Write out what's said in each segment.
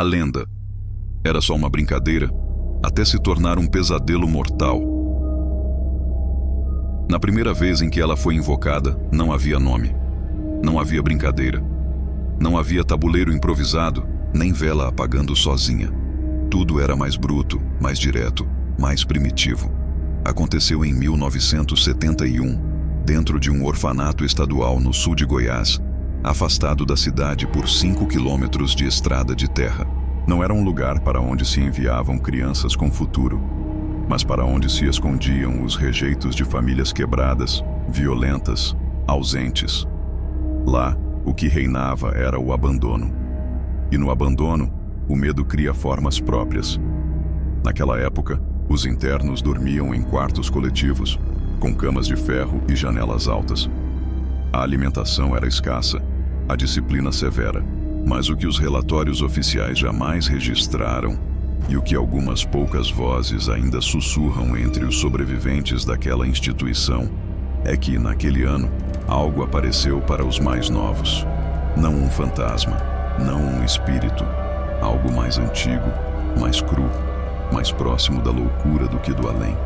A lenda era só uma brincadeira, até se tornar um pesadelo mortal. Na primeira vez em que ela foi invocada, não havia nome, não havia brincadeira, não havia tabuleiro improvisado, nem vela apagando sozinha. Tudo era mais bruto, mais direto, mais primitivo. Aconteceu em 1971, dentro de um orfanato estadual no sul de Goiás, afastado da cidade por 5 quilômetros de estrada de terra. Não era um lugar para onde se enviavam crianças com futuro, mas para onde se escondiam os rejeitos de famílias quebradas, violentas, ausentes. Lá, o que reinava era o abandono. E no abandono, o medo cria formas próprias. Naquela época, os internos dormiam em quartos coletivos, com camas de ferro e janelas altas. A alimentação era escassa, a disciplina severa, mas o que os relatórios oficiais jamais registraram e o que algumas poucas vozes ainda sussurram entre os sobreviventes daquela instituição é que, naquele ano, algo apareceu para os mais novos. Não um fantasma, não um espírito, algo mais antigo, mais cru, mais próximo da loucura do que do além.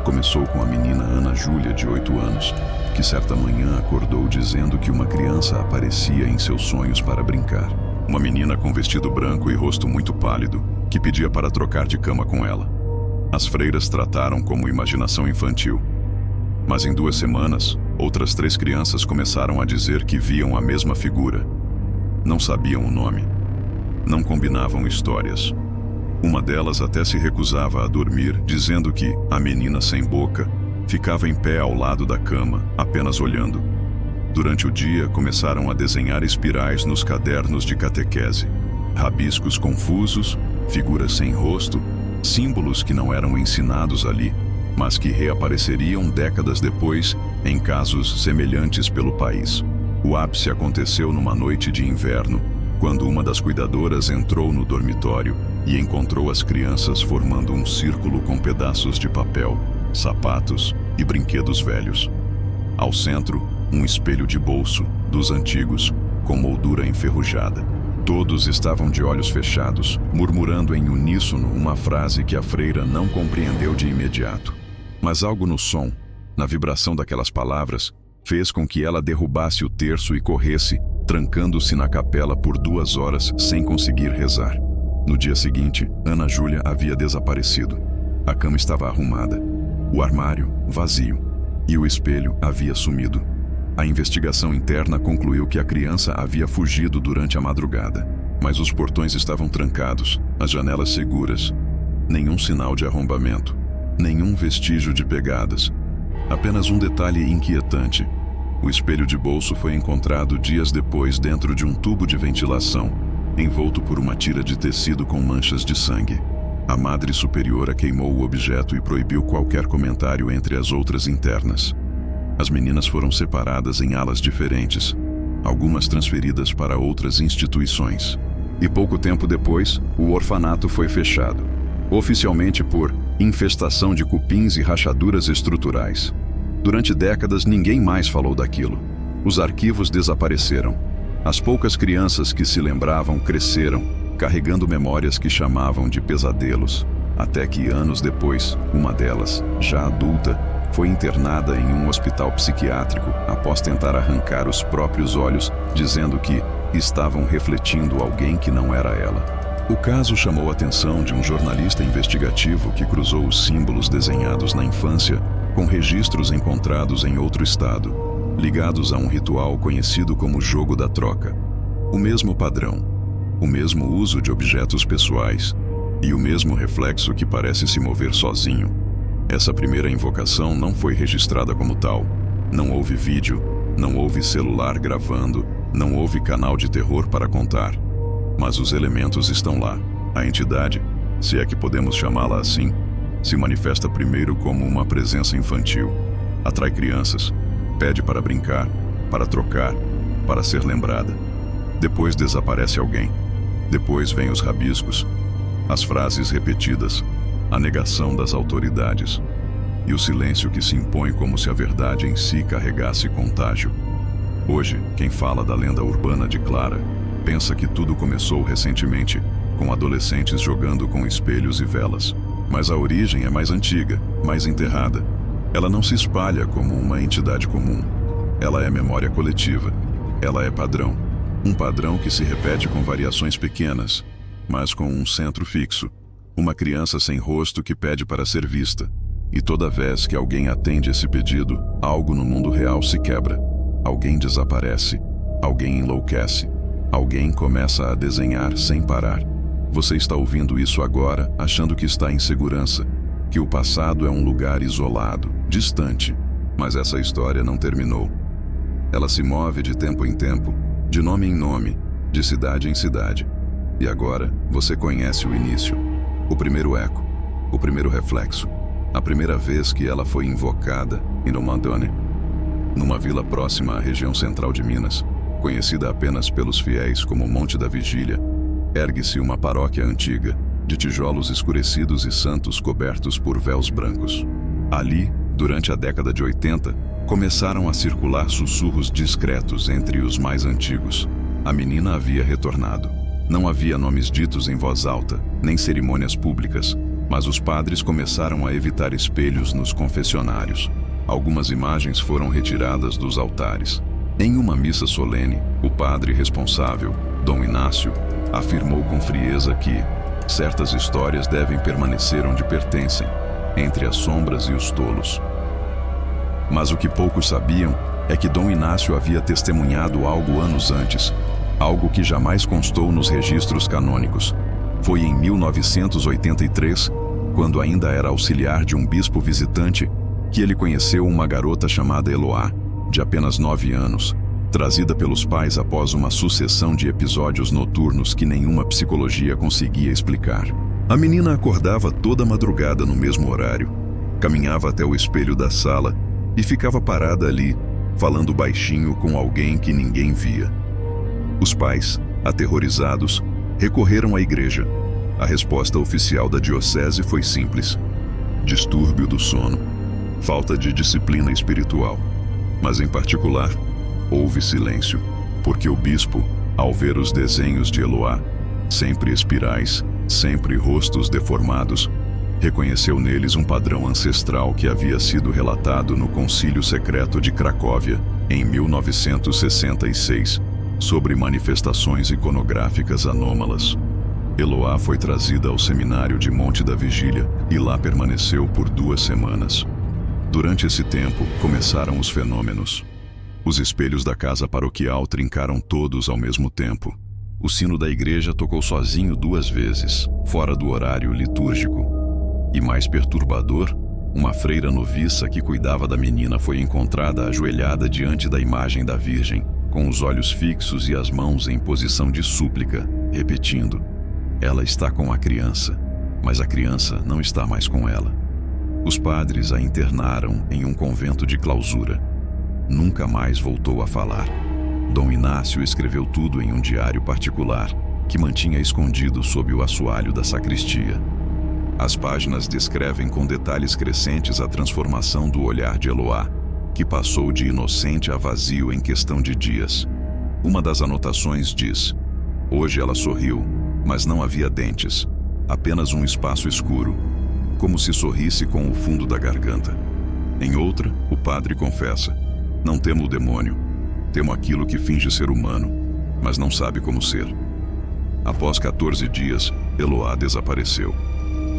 Começou com a menina Ana Júlia, de 8 anos, que certa manhã acordou dizendo que uma criança aparecia em seus sonhos para brincar. Uma menina com vestido branco e rosto muito pálido, que pedia para trocar de cama com ela. As freiras trataram como imaginação infantil. Mas em 2 semanas, outras 3 crianças começaram a dizer que viam a mesma figura. Não sabiam o nome. Não combinavam histórias. Uma delas até se recusava a dormir, dizendo que a menina sem boca ficava em pé ao lado da cama, apenas olhando. Durante o dia, começaram a desenhar espirais nos cadernos de catequese. Rabiscos confusos, figuras sem rosto, símbolos que não eram ensinados ali, mas que reapareceriam décadas depois em casos semelhantes pelo país. O ápice aconteceu numa noite de inverno, quando uma das cuidadoras entrou no dormitório e encontrou as crianças formando um círculo com pedaços de papel, sapatos e brinquedos velhos. Ao centro, um espelho de bolso, dos antigos, com moldura enferrujada. Todos estavam de olhos fechados, murmurando em uníssono uma frase que a freira não compreendeu de imediato. Mas algo no som, na vibração daquelas palavras, fez com que ela derrubasse o terço e corresse, trancando-se na capela por 2 horas sem conseguir rezar. No dia seguinte, Ana Júlia havia desaparecido. A cama estava arrumada, o armário vazio, e o espelho havia sumido. A investigação interna concluiu que a criança havia fugido durante a madrugada, mas os portões estavam trancados, as janelas seguras. Nenhum sinal de arrombamento, nenhum vestígio de pegadas. Apenas um detalhe inquietante. O espelho de bolso foi encontrado dias depois dentro de um tubo de ventilação, envolto por uma tira de tecido com manchas de sangue. A Madre Superiora queimou o objeto e proibiu qualquer comentário entre as outras internas. As meninas foram separadas em alas diferentes, algumas transferidas para outras instituições. E pouco tempo depois, o orfanato foi fechado, oficialmente por infestação de cupins e rachaduras estruturais. Durante décadas, ninguém mais falou daquilo. Os arquivos desapareceram. As poucas crianças que se lembravam cresceram, carregando memórias que chamavam de pesadelos, até que anos depois, uma delas, já adulta, foi internada em um hospital psiquiátrico após tentar arrancar os próprios olhos, dizendo que estavam refletindo alguém que não era ela. O caso chamou a atenção de um jornalista investigativo que cruzou os símbolos desenhados na infância com registros encontrados em outro estado, ligados a um ritual conhecido como jogo da troca. O mesmo padrão, o mesmo uso de objetos pessoais e o mesmo reflexo que parece se mover sozinho. Essa primeira invocação não foi registrada como tal. Não houve vídeo, não houve celular gravando, não houve canal de terror para contar. Mas os elementos estão lá. A entidade, se é que podemos chamá-la assim, se manifesta primeiro como uma presença infantil. Atrai crianças, pede para brincar, para trocar, para ser lembrada. Depois desaparece alguém. Depois vêm os rabiscos, as frases repetidas, a negação das autoridades e o silêncio que se impõe como se a verdade em si carregasse contágio. Hoje, quem fala da lenda urbana de Clara pensa que tudo começou recentemente, com adolescentes jogando com espelhos e velas. Mas a origem é mais antiga, mais enterrada. Ela não se espalha como uma entidade comum. Ela é memória coletiva. Ela é padrão. Um padrão que se repete com variações pequenas, mas com um centro fixo. Uma criança sem rosto que pede para ser vista. E toda vez que alguém atende esse pedido, algo no mundo real se quebra. Alguém desaparece. Alguém enlouquece. Alguém começa a desenhar sem parar. Você está ouvindo isso agora, achando que está em segurança, que o passado é um lugar isolado, distante. Mas essa história não terminou. Ela se move de tempo em tempo, de nome em nome, de cidade em cidade. E agora você conhece o início, o primeiro eco, o primeiro reflexo, a primeira vez que ela foi invocada em Nomandone, numa vila próxima à região central de Minas, conhecida apenas pelos fiéis como Monte da Vigília. Ergue-se uma paróquia antiga, de tijolos escurecidos e santos cobertos por véus brancos. Ali, durante a década de 80, começaram a circular sussurros discretos entre os mais antigos. A menina havia retornado. Não havia nomes ditos em voz alta, nem cerimônias públicas, mas os padres começaram a evitar espelhos nos confessionários. Algumas imagens foram retiradas dos altares. Em uma missa solene, o padre responsável, Dom Inácio, afirmou com frieza que certas histórias devem permanecer onde pertencem, entre as sombras e os tolos. Mas o que poucos sabiam é que Dom Inácio havia testemunhado algo anos antes, algo que jamais constou nos registros canônicos. Foi em 1983, quando ainda era auxiliar de um bispo visitante, que ele conheceu uma garota chamada Eloá, de apenas 9 anos, trazida pelos pais após uma sucessão de episódios noturnos que nenhuma psicologia conseguia explicar. A menina acordava toda madrugada no mesmo horário, caminhava até o espelho da sala e ficava parada ali, falando baixinho com alguém que ninguém via. Os pais, aterrorizados, recorreram à igreja. A resposta oficial da diocese foi simples: distúrbio do sono, falta de disciplina espiritual. Mas, em particular, houve silêncio, porque o bispo, ao ver os desenhos de Eloá, sempre espirais, sempre rostos deformados, reconheceu neles um padrão ancestral que havia sido relatado no Concílio Secreto de Cracóvia, em 1966, sobre manifestações iconográficas anômalas. Eloá foi trazida ao seminário de Monte da Vigília e lá permaneceu por 2 semanas. Durante esse tempo, começaram os fenômenos. Os espelhos da casa paroquial trincaram todos ao mesmo tempo. O sino da igreja tocou sozinho 2 vezes, fora do horário litúrgico. E mais perturbador, uma freira noviça que cuidava da menina foi encontrada ajoelhada diante da imagem da Virgem, com os olhos fixos e as mãos em posição de súplica, repetindo: ela está com a criança, mas a criança não está mais com ela. Os padres a internaram em um convento de clausura. Nunca mais voltou a falar. Dom Inácio escreveu tudo em um diário particular, que mantinha escondido sob o assoalho da sacristia. As páginas descrevem com detalhes crescentes a transformação do olhar de Eloá, que passou de inocente a vazio em questão de dias. Uma das anotações diz: hoje ela sorriu, mas não havia dentes, apenas um espaço escuro, como se sorrisse com o fundo da garganta. Em outra, o padre confessa: não temo o demônio, temo aquilo que finge ser humano, mas não sabe como ser. Após 14 dias, Eloá desapareceu.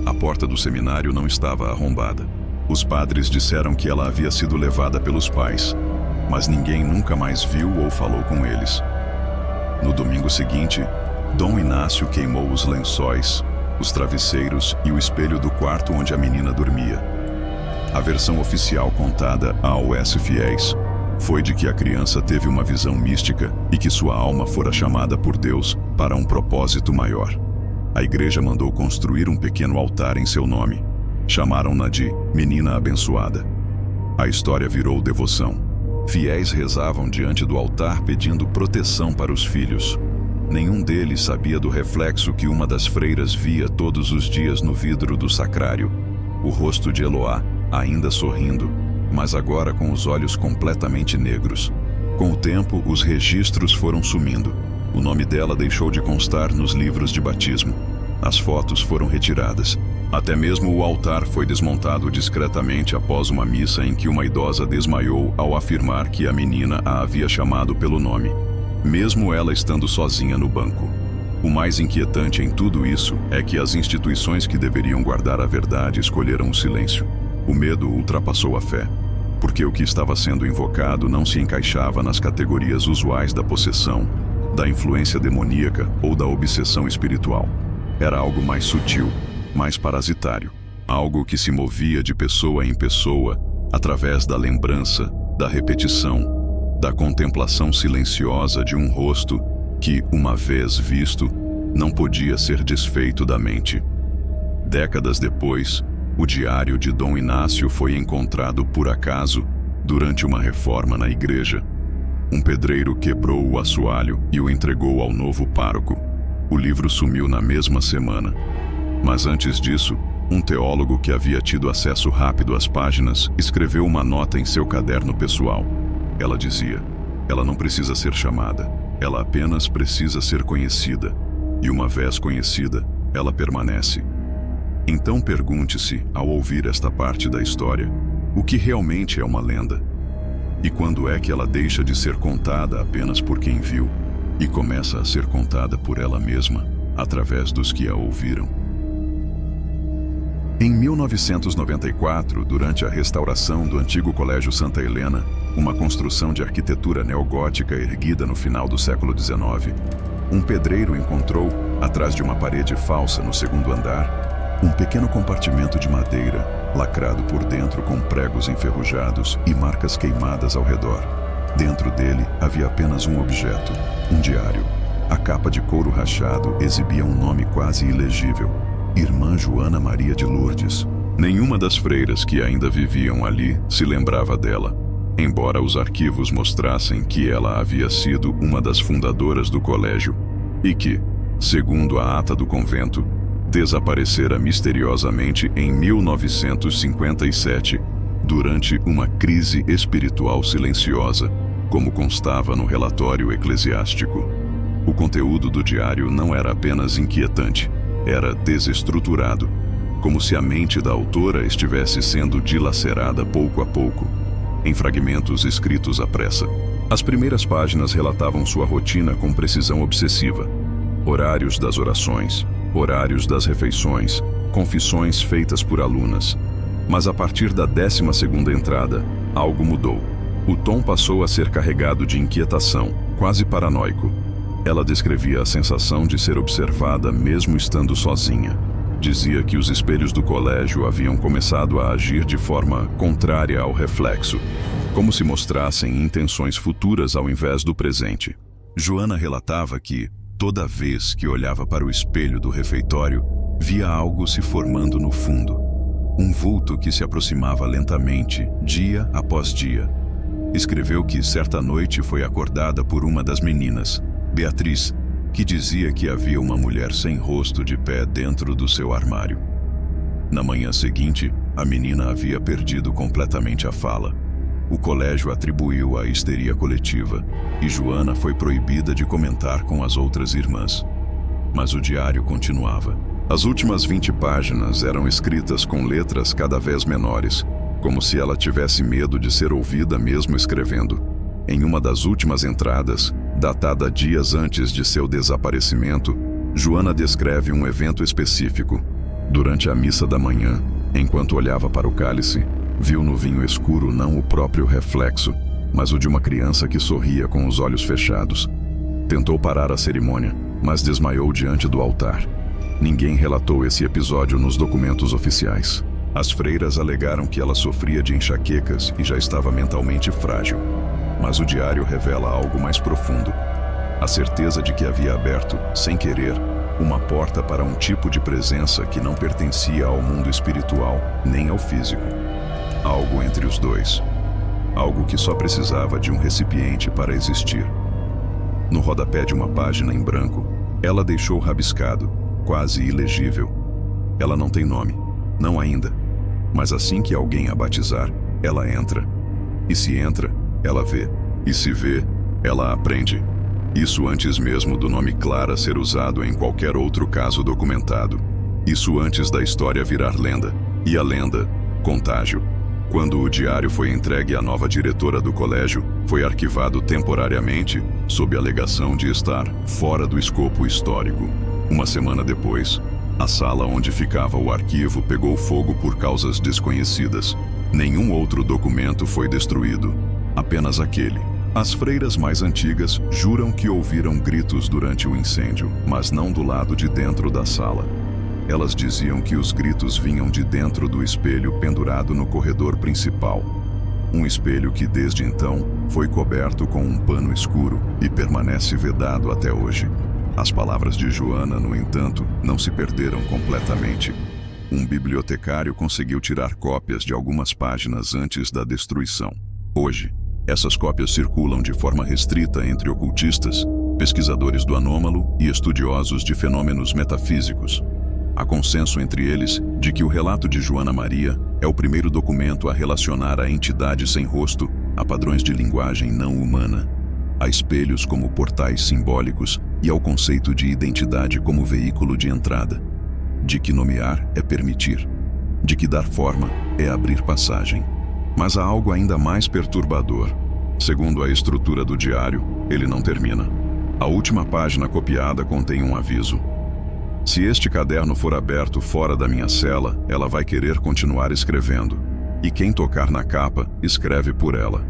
A porta do seminário não estava arrombada. Os padres disseram que ela havia sido levada pelos pais, mas ninguém nunca mais viu ou falou com eles. No domingo seguinte, Dom Inácio queimou os lençóis, os travesseiros e o espelho do quarto onde a menina dormia. A versão oficial contada aos fiéis foi de que a criança teve uma visão mística e que sua alma fora chamada por Deus para um propósito maior. A igreja mandou construir um pequeno altar em seu nome. Chamaram-na de Menina Abençoada. A história virou devoção. Fiéis rezavam diante do altar pedindo proteção para os filhos. Nenhum deles sabia do reflexo que uma das freiras via todos os dias no vidro do sacrário. O rosto de Eloá, ainda sorrindo, mas agora com os olhos completamente negros. Com o tempo, os registros foram sumindo. O nome dela deixou de constar nos livros de batismo. As fotos foram retiradas. Até mesmo o altar foi desmontado discretamente após uma missa em que uma idosa desmaiou ao afirmar que a menina a havia chamado pelo nome, mesmo ela estando sozinha no banco. O mais inquietante em tudo isso é que as instituições que deveriam guardar a verdade escolheram o silêncio. O medo ultrapassou a fé, porque o que estava sendo invocado não se encaixava nas categorias usuais da possessão, da influência demoníaca ou da obsessão espiritual. Era algo mais sutil, mais parasitário, algo que se movia de pessoa em pessoa através da lembrança, da repetição, da contemplação silenciosa de um rosto que, uma vez visto, não podia ser desfeito da mente. Décadas depois, o diário de Dom Inácio foi encontrado por acaso durante uma reforma na igreja. Um pedreiro quebrou o assoalho e o entregou ao novo pároco. O livro sumiu na mesma semana. Mas antes disso, um teólogo que havia tido acesso rápido às páginas escreveu uma nota em seu caderno pessoal. Ela dizia: ela não precisa ser chamada, ela apenas precisa ser conhecida. E uma vez conhecida, ela permanece. Então pergunte-se, ao ouvir esta parte da história, o que realmente é uma lenda? E quando é que ela deixa de ser contada apenas por quem viu e começa a ser contada por ela mesma, através dos que a ouviram? Em 1994, durante a restauração do antigo Colégio Santa Helena, uma construção de arquitetura neogótica erguida no final do século XIX, um pedreiro encontrou, atrás de uma parede falsa no segundo andar, um pequeno compartimento de madeira, lacrado por dentro com pregos enferrujados e marcas queimadas ao redor. Dentro dele havia apenas um objeto, um diário. A capa de couro rachado exibia um nome quase ilegível: Irmã Joana Maria de Lourdes. Nenhuma das freiras que ainda viviam ali se lembrava dela, embora os arquivos mostrassem que ela havia sido uma das fundadoras do colégio e que, segundo a ata do convento, desaparecera misteriosamente em 1957, durante uma crise espiritual silenciosa, como constava no relatório eclesiástico. O conteúdo do diário não era apenas inquietante, era desestruturado, como se a mente da autora estivesse sendo dilacerada pouco a pouco, em fragmentos escritos à pressa. As primeiras páginas relatavam sua rotina com precisão obsessiva: horários das orações, horários das refeições, confissões feitas por alunas. Mas a partir da 12ª entrada, algo mudou. O tom passou a ser carregado de inquietação, quase paranoico. Ela descrevia a sensação de ser observada mesmo estando sozinha. Dizia que os espelhos do colégio haviam começado a agir de forma contrária ao reflexo, como se mostrassem intenções futuras ao invés do presente. Joana relatava que, toda vez que olhava para o espelho do refeitório, via algo se formando no fundo. Um vulto que se aproximava lentamente, dia após dia. Escreveu que certa noite foi acordada por uma das meninas, Beatriz, que dizia que havia uma mulher sem rosto de pé dentro do seu armário. Na manhã seguinte, a menina havia perdido completamente a fala. O colégio atribuiu a histeria coletiva e Joana foi proibida de comentar com as outras irmãs. Mas o diário continuava. As últimas 20 páginas eram escritas com letras cada vez menores, como se ela tivesse medo de ser ouvida mesmo escrevendo. Em uma das últimas entradas, datada dias antes de seu desaparecimento, Joana descreve um evento específico. Durante a missa da manhã, enquanto olhava para o cálice, viu no vinho escuro não o próprio reflexo, mas o de uma criança que sorria com os olhos fechados. Tentou parar a cerimônia, mas desmaiou diante do altar. Ninguém relatou esse episódio nos documentos oficiais. As freiras alegaram que ela sofria de enxaquecas e já estava mentalmente frágil. Mas o diário revela algo mais profundo: a certeza de que havia aberto, sem querer, uma porta para um tipo de presença que não pertencia ao mundo espiritual nem ao físico. Algo entre os dois. Algo que só precisava de um recipiente para existir. No rodapé de uma página em branco, ela deixou rabiscado, quase ilegível: ela não tem nome, não ainda. Mas assim que alguém a batizar, ela entra. E se entra, ela vê. E se vê, ela aprende. Isso antes mesmo do nome Clara ser usado em qualquer outro caso documentado. Isso antes da história virar lenda. E a lenda, contágio. Quando o diário foi entregue à nova diretora do colégio, foi arquivado temporariamente, sob a alegação de estar fora do escopo histórico. Uma semana depois, a sala onde ficava o arquivo pegou fogo por causas desconhecidas. Nenhum outro documento foi destruído, apenas aquele. As freiras mais antigas juram que ouviram gritos durante o incêndio, mas não do lado de dentro da sala. Elas diziam que os gritos vinham de dentro do espelho pendurado no corredor principal. Um espelho que desde então foi coberto com um pano escuro e permanece vedado até hoje. As palavras de Joana, no entanto, não se perderam completamente. Um bibliotecário conseguiu tirar cópias de algumas páginas antes da destruição. Hoje, essas cópias circulam de forma restrita entre ocultistas, pesquisadores do anômalo e estudiosos de fenômenos metafísicos. Há consenso entre eles de que o relato de Joana Maria é o primeiro documento a relacionar a entidade sem rosto a padrões de linguagem não humana, a espelhos como portais simbólicos e ao conceito de identidade como veículo de entrada, de que nomear é permitir, de que dar forma é abrir passagem. Mas há algo ainda mais perturbador. Segundo a estrutura do diário, ele não termina. A última página copiada contém um aviso. Se este caderno for aberto fora da minha cela, ela vai querer continuar escrevendo. E quem tocar na capa, escreve por ela.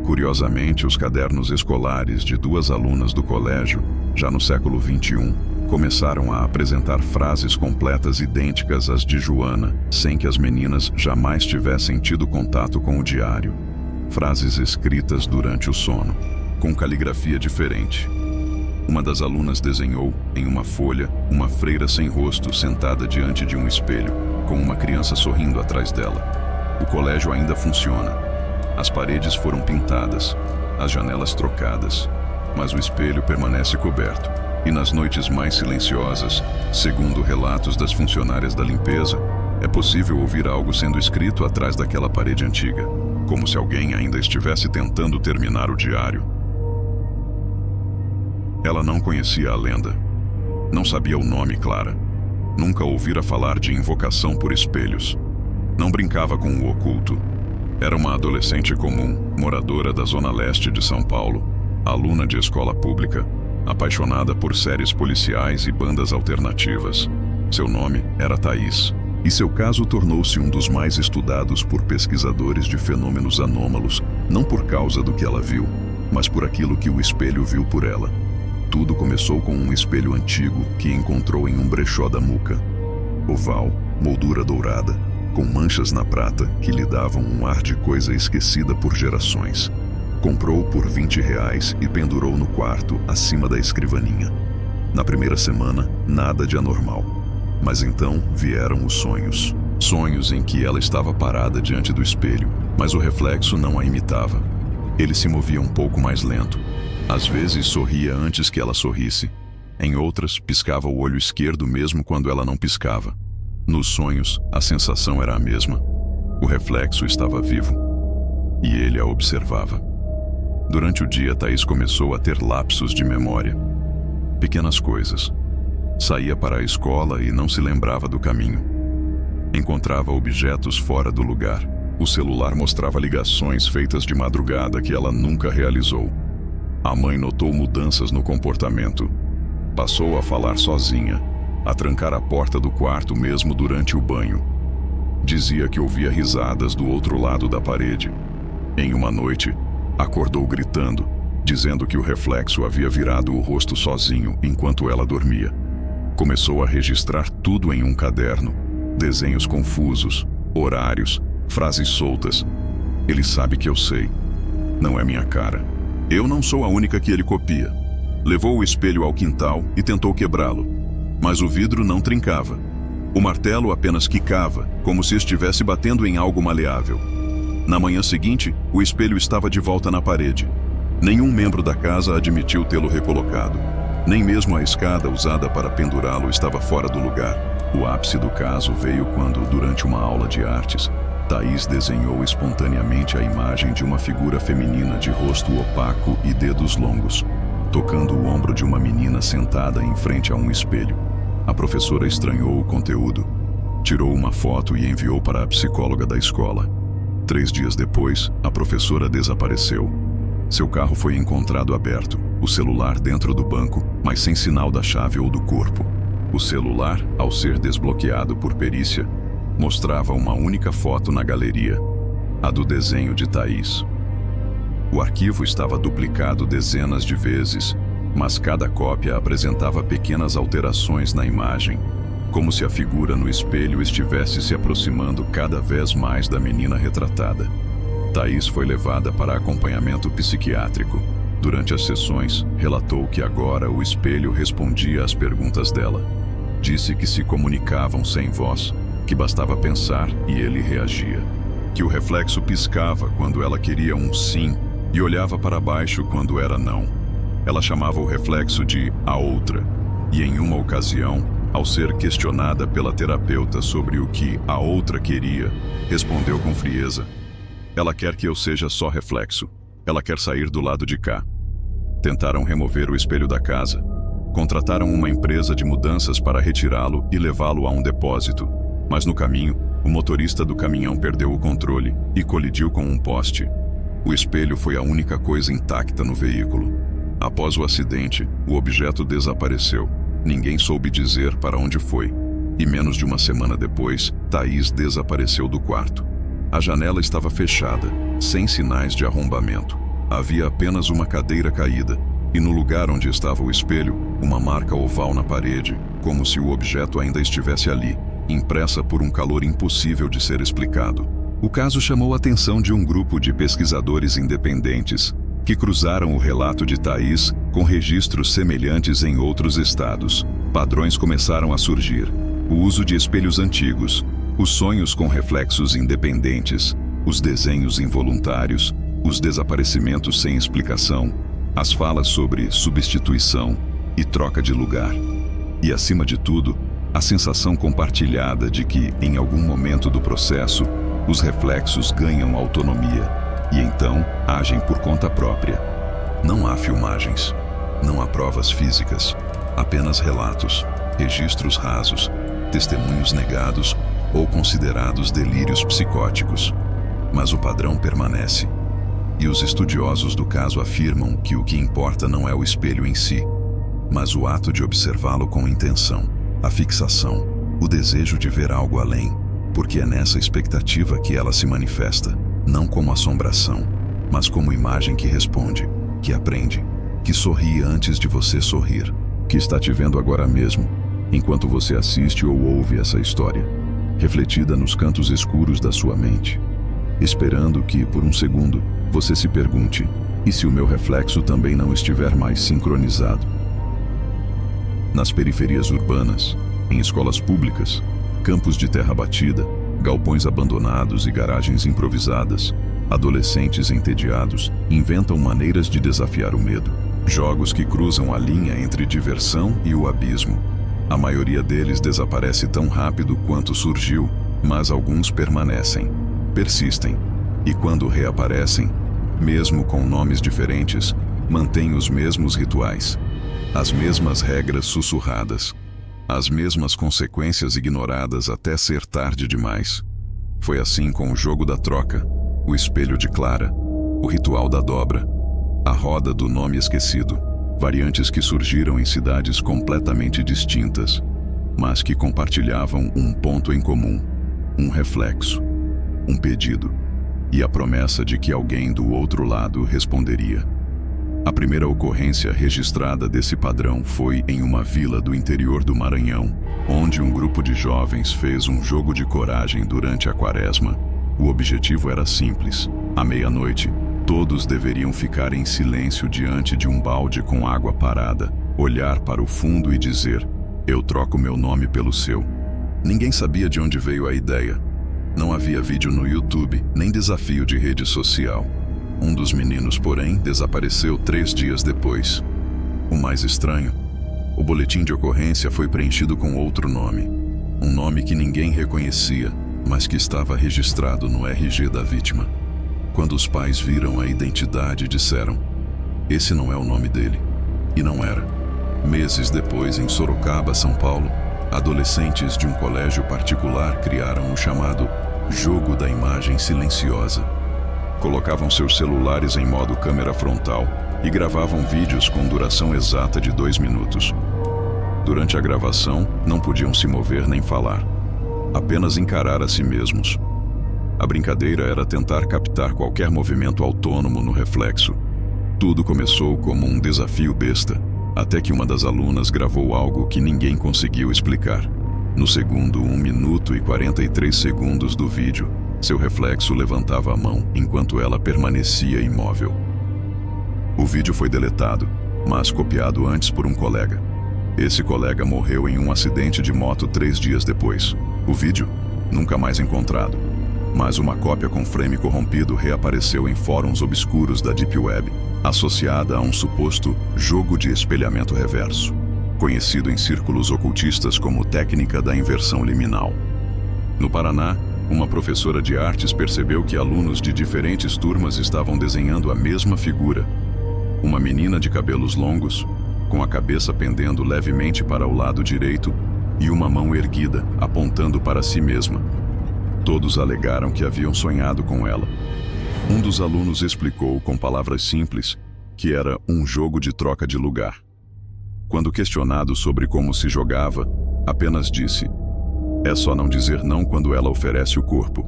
Curiosamente, os cadernos escolares de duas alunas do colégio, já no século XXI, começaram a apresentar frases completas idênticas às de Joana, sem que as meninas jamais tivessem tido contato com o diário. Frases escritas durante o sono, com caligrafia diferente. Uma das alunas desenhou, em uma folha, uma freira sem rosto sentada diante de um espelho, com uma criança sorrindo atrás dela. O colégio ainda funciona. As paredes foram pintadas, as janelas trocadas, mas o espelho permanece coberto. E nas noites mais silenciosas, segundo relatos das funcionárias da limpeza, é possível ouvir algo sendo escrito atrás daquela parede antiga, como se alguém ainda estivesse tentando terminar o diário. Ela não conhecia a lenda. Não sabia o nome Clara. Nunca ouvira falar de invocação por espelhos. Não brincava com o oculto. Era uma adolescente comum, moradora da zona leste de São Paulo, aluna de escola pública, apaixonada por séries policiais e bandas alternativas. Seu nome era Thaís, e seu caso tornou-se um dos mais estudados por pesquisadores de fenômenos anômalos, não por causa do que ela viu, mas por aquilo que o espelho viu por ela. Tudo começou com um espelho antigo que encontrou em um brechó da Muca. Oval, moldura dourada, com manchas na prata que lhe davam um ar de coisa esquecida por gerações. Comprou por R$20 e pendurou no quarto, acima da escrivaninha. Na primeira semana, nada de anormal. Mas então vieram os sonhos. Sonhos em que ela estava parada diante do espelho, mas o reflexo não a imitava. Ele se movia um pouco mais lento. Às vezes sorria antes que ela sorrisse. Em outras, piscava o olho esquerdo mesmo quando ela não piscava. Nos sonhos, a sensação era a mesma. O reflexo estava vivo. E ele a observava. Durante o dia, Thaís começou a ter lapsos de memória. Pequenas coisas. Saía para a escola e não se lembrava do caminho. Encontrava objetos fora do lugar. O celular mostrava ligações feitas de madrugada que ela nunca realizou. A mãe notou mudanças no comportamento. Passou a falar sozinha, a trancar a porta do quarto mesmo durante o banho. Dizia que ouvia risadas do outro lado da parede. Em uma noite, acordou gritando, dizendo que o reflexo havia virado o rosto sozinho enquanto ela dormia. Começou a registrar tudo em um caderno, desenhos confusos, horários, frases soltas. Ele sabe que eu sei. Não é minha cara. Eu não sou a única que ele copia. Levou o espelho ao quintal e tentou quebrá-lo. Mas o vidro não trincava. O martelo apenas quicava, como se estivesse batendo em algo maleável. Na manhã seguinte, o espelho estava de volta na parede. Nenhum membro da casa admitiu tê-lo recolocado. Nem mesmo a escada usada para pendurá-lo estava fora do lugar. O ápice do caso veio quando, durante uma aula de artes, Thaís desenhou espontaneamente a imagem de uma figura feminina de rosto opaco e dedos longos. tocando o ombro de uma menina sentada em frente a um espelho. A professora estranhou o conteúdo, tirou uma foto e enviou para a psicóloga da escola. 3 dias depois, a professora desapareceu. Seu carro foi encontrado aberto, o celular dentro do banco, mas sem sinal da chave ou do corpo. O celular, ao ser desbloqueado por perícia, mostrava uma única foto na galeria, a do desenho de Thaís. O arquivo estava duplicado dezenas de vezes, mas cada cópia apresentava pequenas alterações na imagem, como se a figura no espelho estivesse se aproximando cada vez mais da menina retratada. Thaís foi levada para acompanhamento psiquiátrico. Durante as sessões, relatou que agora o espelho respondia às perguntas dela. Disse que se comunicavam sem voz, que bastava pensar e ele reagia. Que o reflexo piscava quando ela queria um sim e olhava para baixo quando era não. Ela chamava o reflexo de a outra, e em uma ocasião, ao ser questionada pela terapeuta sobre o que a outra queria, respondeu com frieza: "Ela quer que eu seja só reflexo. Ela quer sair do lado de cá." Tentaram remover o espelho da casa. Contrataram uma empresa de mudanças para retirá-lo e levá-lo a um depósito. Mas no caminho, o motorista do caminhão perdeu o controle e colidiu com um poste. O espelho foi a única coisa intacta no veículo. Após o acidente, o objeto desapareceu. Ninguém soube dizer para onde foi. E menos de uma semana depois, Thaís desapareceu do quarto. A janela estava fechada, sem sinais de arrombamento. Havia apenas uma cadeira caída, e no lugar onde estava o espelho, uma marca oval na parede, como se o objeto ainda estivesse ali, impressa por um calor impossível de ser explicado. O caso chamou a atenção de um grupo de pesquisadores independentes, que cruzaram o relato de Thaís com registros semelhantes em outros estados. Padrões começaram a surgir: o uso de espelhos antigos, os sonhos com reflexos independentes, os desenhos involuntários, os desaparecimentos sem explicação, as falas sobre substituição e troca de lugar. E, acima de tudo, a sensação compartilhada de que, em algum momento do processo, os reflexos ganham autonomia e então agem por conta própria. Não há filmagens, não há provas físicas, apenas relatos, registros rasos, testemunhos negados ou considerados delírios psicóticos. Mas o padrão permanece. E os estudiosos do caso afirmam que o que importa não é o espelho em si, mas o ato de observá-lo com intenção, a fixação, o desejo de ver algo além, porque é nessa expectativa que ela se manifesta, não como assombração, mas como imagem que responde, que aprende, que sorri antes de você sorrir, que está te vendo agora mesmo, enquanto você assiste ou ouve essa história, refletida nos cantos escuros da sua mente, esperando que, por um segundo, você se pergunte: e se o meu reflexo também não estiver mais sincronizado? Nas periferias urbanas, em escolas públicas, campos de terra batida, galpões abandonados e garagens improvisadas, adolescentes entediados inventam maneiras de desafiar o medo. Jogos que cruzam a linha entre diversão e o abismo. A maioria deles desaparece tão rápido quanto surgiu, mas alguns permanecem, persistem, e quando reaparecem, mesmo com nomes diferentes, mantêm os mesmos rituais, as mesmas regras sussurradas, as mesmas consequências ignoradas até ser tarde demais. Foi assim com o jogo da troca, o espelho de Clara, o ritual da dobra, a roda do nome esquecido, variantes que surgiram em cidades completamente distintas, mas que compartilhavam um ponto em comum, um reflexo, um pedido, e a promessa de que alguém do outro lado responderia. A primeira ocorrência registrada desse padrão foi em uma vila do interior do Maranhão, onde um grupo de jovens fez um jogo de coragem durante a quaresma. O objetivo era simples: à meia-noite, todos deveriam ficar em silêncio diante de um balde com água parada, olhar para o fundo e dizer: "Eu troco meu nome pelo seu." Ninguém sabia de onde veio a ideia. Não havia vídeo no YouTube, nem desafio de rede social. Um dos meninos, porém, desapareceu 3 dias depois. O mais estranho: o boletim de ocorrência foi preenchido com outro nome. Um nome que ninguém reconhecia, mas que estava registrado no RG da vítima. Quando os pais viram a identidade, disseram: "Esse não é o nome dele." E não era. Meses depois, em Sorocaba, São Paulo, adolescentes de um colégio particular criaram o chamado jogo da imagem silenciosa. Colocavam seus celulares em modo câmera frontal e gravavam vídeos com duração exata de 2 minutos. Durante a gravação, não podiam se mover nem falar, apenas encarar a si mesmos. A brincadeira era tentar captar qualquer movimento autônomo no reflexo. Tudo começou como um desafio besta, até que uma das alunas gravou algo que ninguém conseguiu explicar. No segundo 1 minuto e 43 segundos do vídeo, seu reflexo levantava a mão enquanto ela permanecia imóvel. O vídeo foi deletado, mas copiado antes por um colega. Esse colega morreu em um acidente de moto 3 dias depois. O vídeo, nunca mais encontrado. Mas uma cópia com frame corrompido reapareceu em fóruns obscuros da Deep Web, associada a um suposto jogo de espelhamento reverso, conhecido em círculos ocultistas como técnica da inversão liminal. No Paraná, uma professora de artes percebeu que alunos de diferentes turmas estavam desenhando a mesma figura. Uma menina de cabelos longos, com a cabeça pendendo levemente para o lado direito e uma mão erguida, apontando para si mesma. Todos alegaram que haviam sonhado com ela. Um dos alunos explicou com palavras simples que era um jogo de troca de lugar. Quando questionado sobre como se jogava, apenas disse: "É só não dizer não quando ela oferece o corpo."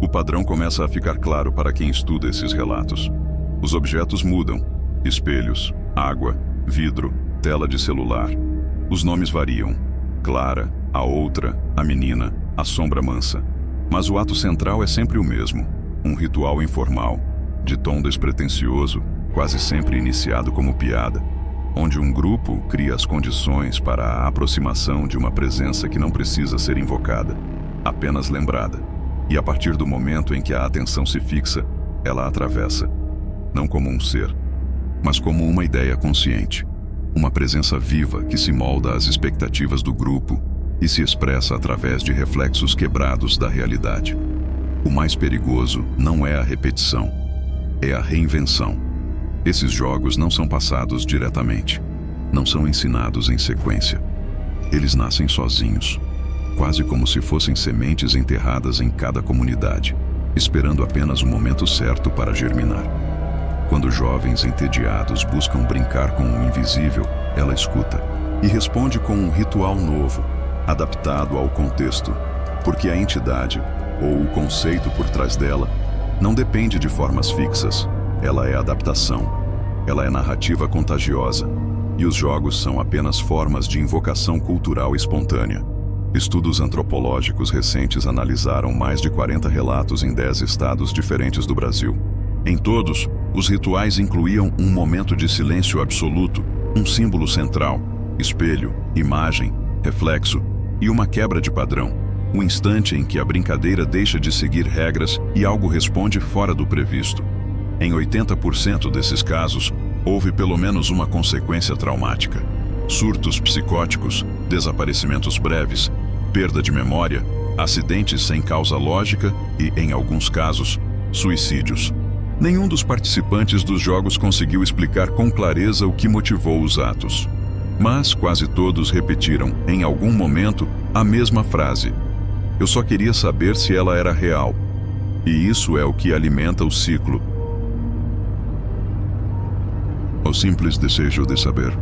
O padrão começa a ficar claro para quem estuda esses relatos. Os objetos mudam: espelhos, água, vidro, tela de celular. Os nomes variam: Clara, a outra, a menina, a sombra mansa. Mas o ato central é sempre o mesmo: um ritual informal, de tom despretensioso, quase sempre iniciado como piada, onde um grupo cria as condições para a aproximação de uma presença que não precisa ser invocada, apenas lembrada. E a partir do momento em que a atenção se fixa, ela atravessa, não como um ser, mas como uma ideia consciente, uma presença viva que se molda às expectativas do grupo e se expressa através de reflexos quebrados da realidade. O mais perigoso não é a repetição, é a reinvenção. Esses jogos não são passados diretamente, não são ensinados em sequência. Eles nascem sozinhos, quase como se fossem sementes enterradas em cada comunidade, esperando apenas o momento certo para germinar. Quando jovens entediados buscam brincar com o invisível, ela escuta e responde com um ritual novo, adaptado ao contexto, porque a entidade, ou o conceito por trás dela, não depende de formas fixas. Ela é adaptação, ela é narrativa contagiosa, e os jogos são apenas formas de invocação cultural espontânea. Estudos antropológicos recentes analisaram mais de 40 relatos em 10 estados diferentes do Brasil. Em todos, os rituais incluíam um momento de silêncio absoluto, um símbolo central, espelho, imagem, reflexo e uma quebra de padrão, o instante em que a brincadeira deixa de seguir regras e algo responde fora do previsto. Em 80% desses casos, houve pelo menos uma consequência traumática: surtos psicóticos, desaparecimentos breves, perda de memória, acidentes sem causa lógica e, em alguns casos, suicídios. Nenhum dos participantes dos jogos conseguiu explicar com clareza o que motivou os atos. Mas quase todos repetiram, em algum momento, a mesma frase: "Eu só queria saber se ela era real." E isso é o que alimenta o ciclo. O simples desejo de saber.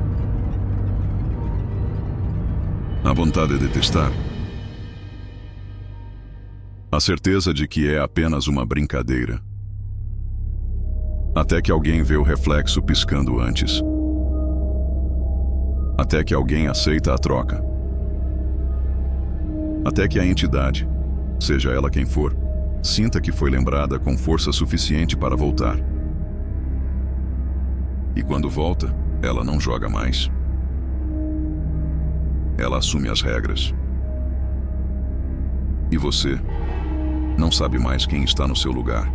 A vontade de testar. A certeza de que é apenas uma brincadeira. Até que alguém vê o reflexo piscando antes. Até que alguém aceita a troca. Até que a entidade, seja ela quem for, sinta que foi lembrada com força suficiente para voltar. E quando volta, ela não joga mais. Ela assume as regras. E você não sabe mais quem está no seu lugar.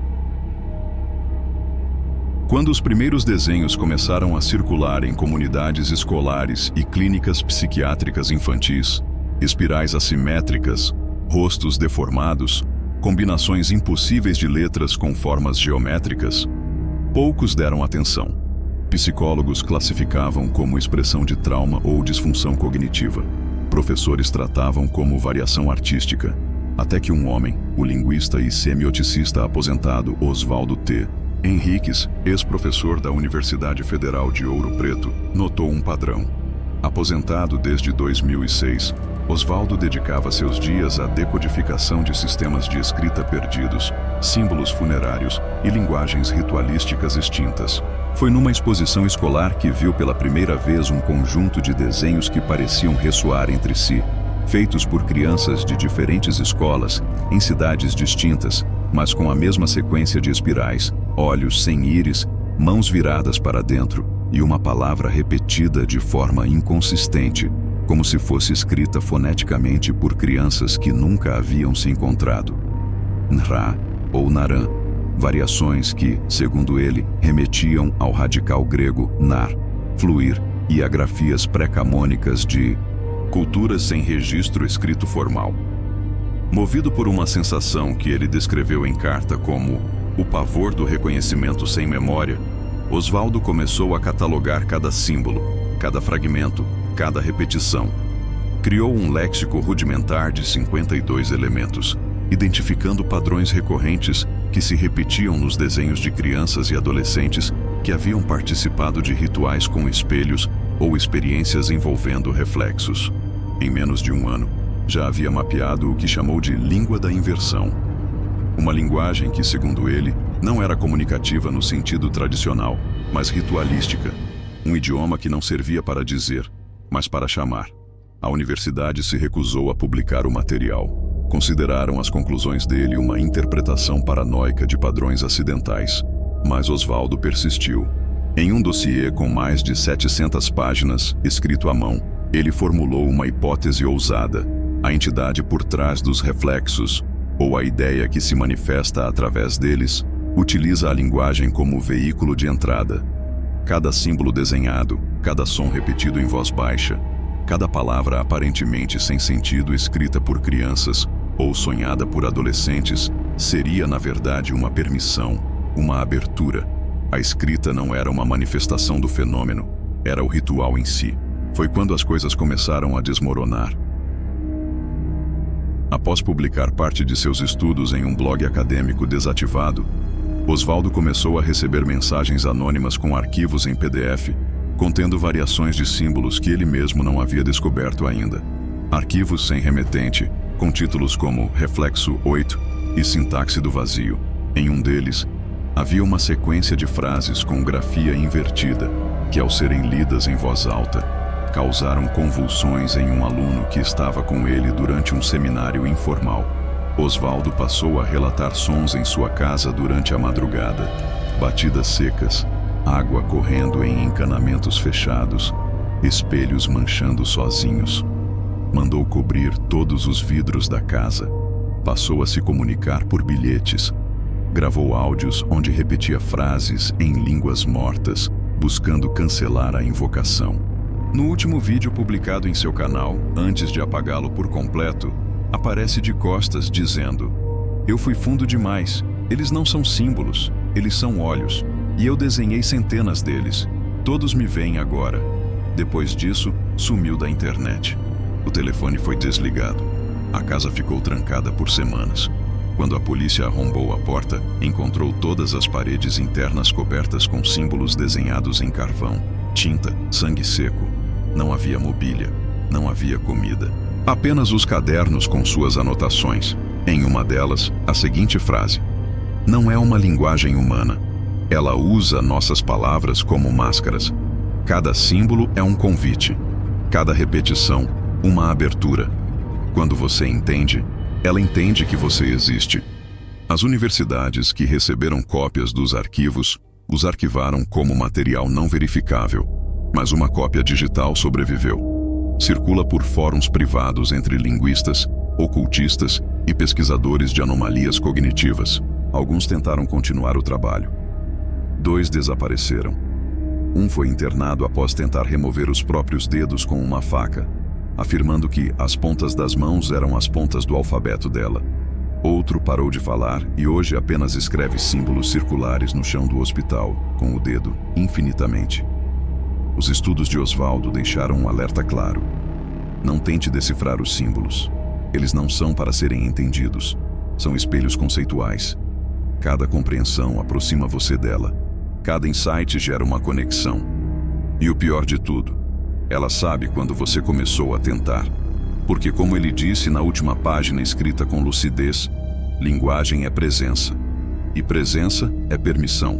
Quando os primeiros desenhos começaram a circular em comunidades escolares e clínicas psiquiátricas infantis, espirais assimétricas, rostos deformados, combinações impossíveis de letras com formas geométricas, poucos deram atenção. Psicólogos classificavam como expressão de trauma ou disfunção cognitiva. Professores tratavam como variação artística. Até que um homem, o linguista e semioticista aposentado Oswaldo T. Henriques, ex-professor da Universidade Federal de Ouro Preto, notou um padrão. Aposentado desde 2006, Oswaldo dedicava seus dias à decodificação de sistemas de escrita perdidos, símbolos funerários e linguagens ritualísticas extintas. Foi numa exposição escolar que viu pela primeira vez um conjunto de desenhos que pareciam ressoar entre si, feitos por crianças de diferentes escolas, em cidades distintas, mas com a mesma sequência de espirais, olhos sem íris, mãos viradas para dentro e uma palavra repetida de forma inconsistente, como se fosse escrita foneticamente por crianças que nunca haviam se encontrado. Nra ou Naran, variações que, segundo ele, remetiam ao radical grego nar, fluir, e a grafias pré-camônicas de culturas sem registro escrito formal. Movido por uma sensação que ele descreveu em carta como o pavor do reconhecimento sem memória, Oswaldo começou a catalogar cada símbolo, cada fragmento, cada repetição. Criou um léxico rudimentar de 52 elementos, identificando padrões recorrentes que se repetiam nos desenhos de crianças e adolescentes que haviam participado de rituais com espelhos ou experiências envolvendo reflexos. Em menos de um ano, já havia mapeado o que chamou de língua da inversão. Uma linguagem que, segundo ele, não era comunicativa no sentido tradicional, mas ritualística. Um idioma que não servia para dizer, mas para chamar. A universidade se recusou a publicar o material. Consideraram as conclusões dele uma interpretação paranoica de padrões acidentais. Mas Oswaldo persistiu. Em um dossiê com mais de 700 páginas, escrito à mão, ele formulou uma hipótese ousada: a entidade por trás dos reflexos, ou a ideia que se manifesta através deles, utiliza a linguagem como veículo de entrada. Cada símbolo desenhado, cada som repetido em voz baixa, cada palavra aparentemente sem sentido escrita por crianças ou sonhada por adolescentes, seria na verdade uma permissão, uma abertura. A escrita não era uma manifestação do fenômeno, era o ritual em si. Foi quando as coisas começaram a desmoronar. Após publicar parte de seus estudos em um blog acadêmico desativado, Oswaldo começou a receber mensagens anônimas com arquivos em PDF, contendo variações de símbolos que ele mesmo não havia descoberto ainda. Arquivos sem remetente, com títulos como Reflexo 8 e Sintaxe do Vazio. Em um deles, havia uma sequência de frases com grafia invertida, que ao serem lidas em voz alta, causaram convulsões em um aluno que estava com ele durante um seminário informal. Oswaldo passou a relatar sons em sua casa durante a madrugada, batidas secas, água correndo em encanamentos fechados, espelhos manchando sozinhos. Mandou cobrir todos os vidros da casa. Passou a se comunicar por bilhetes. Gravou áudios onde repetia frases em línguas mortas, buscando cancelar a invocação. No último vídeo publicado em seu canal, antes de apagá-lo por completo, aparece de costas dizendo: "Eu fui fundo demais. Eles não são símbolos, eles são olhos. E eu desenhei centenas deles. Todos me veem agora." Depois disso, sumiu da internet. O telefone foi desligado. A casa ficou trancada por semanas. Quando a polícia arrombou a porta, encontrou todas as paredes internas cobertas com símbolos desenhados em carvão, tinta, sangue seco. Não havia mobília, não havia comida. Apenas os cadernos com suas anotações. Em uma delas, a seguinte frase: "Não é uma linguagem humana. Ela usa nossas palavras como máscaras. Cada símbolo é um convite. Cada repetição, uma abertura. Quando você entende, ela entende que você existe." As universidades que receberam cópias dos arquivos os arquivaram como material não verificável, mas uma cópia digital sobreviveu. Circula por fóruns privados entre linguistas, ocultistas e pesquisadores de anomalias cognitivas. Alguns tentaram continuar o trabalho. 2 desapareceram. Um foi internado após tentar remover os próprios dedos com uma faca, afirmando que as pontas das mãos eram as pontas do alfabeto dela. Outro parou de falar e hoje apenas escreve símbolos circulares no chão do hospital, com o dedo, infinitamente. Os estudos de Oswaldo deixaram um alerta claro. Não tente decifrar os símbolos. Eles não são para serem entendidos. São espelhos conceituais. Cada compreensão aproxima você dela. Cada insight gera uma conexão. E o pior de tudo, ela sabe quando você começou a tentar. Porque, como ele disse na última página escrita com lucidez, linguagem é presença. E presença é permissão.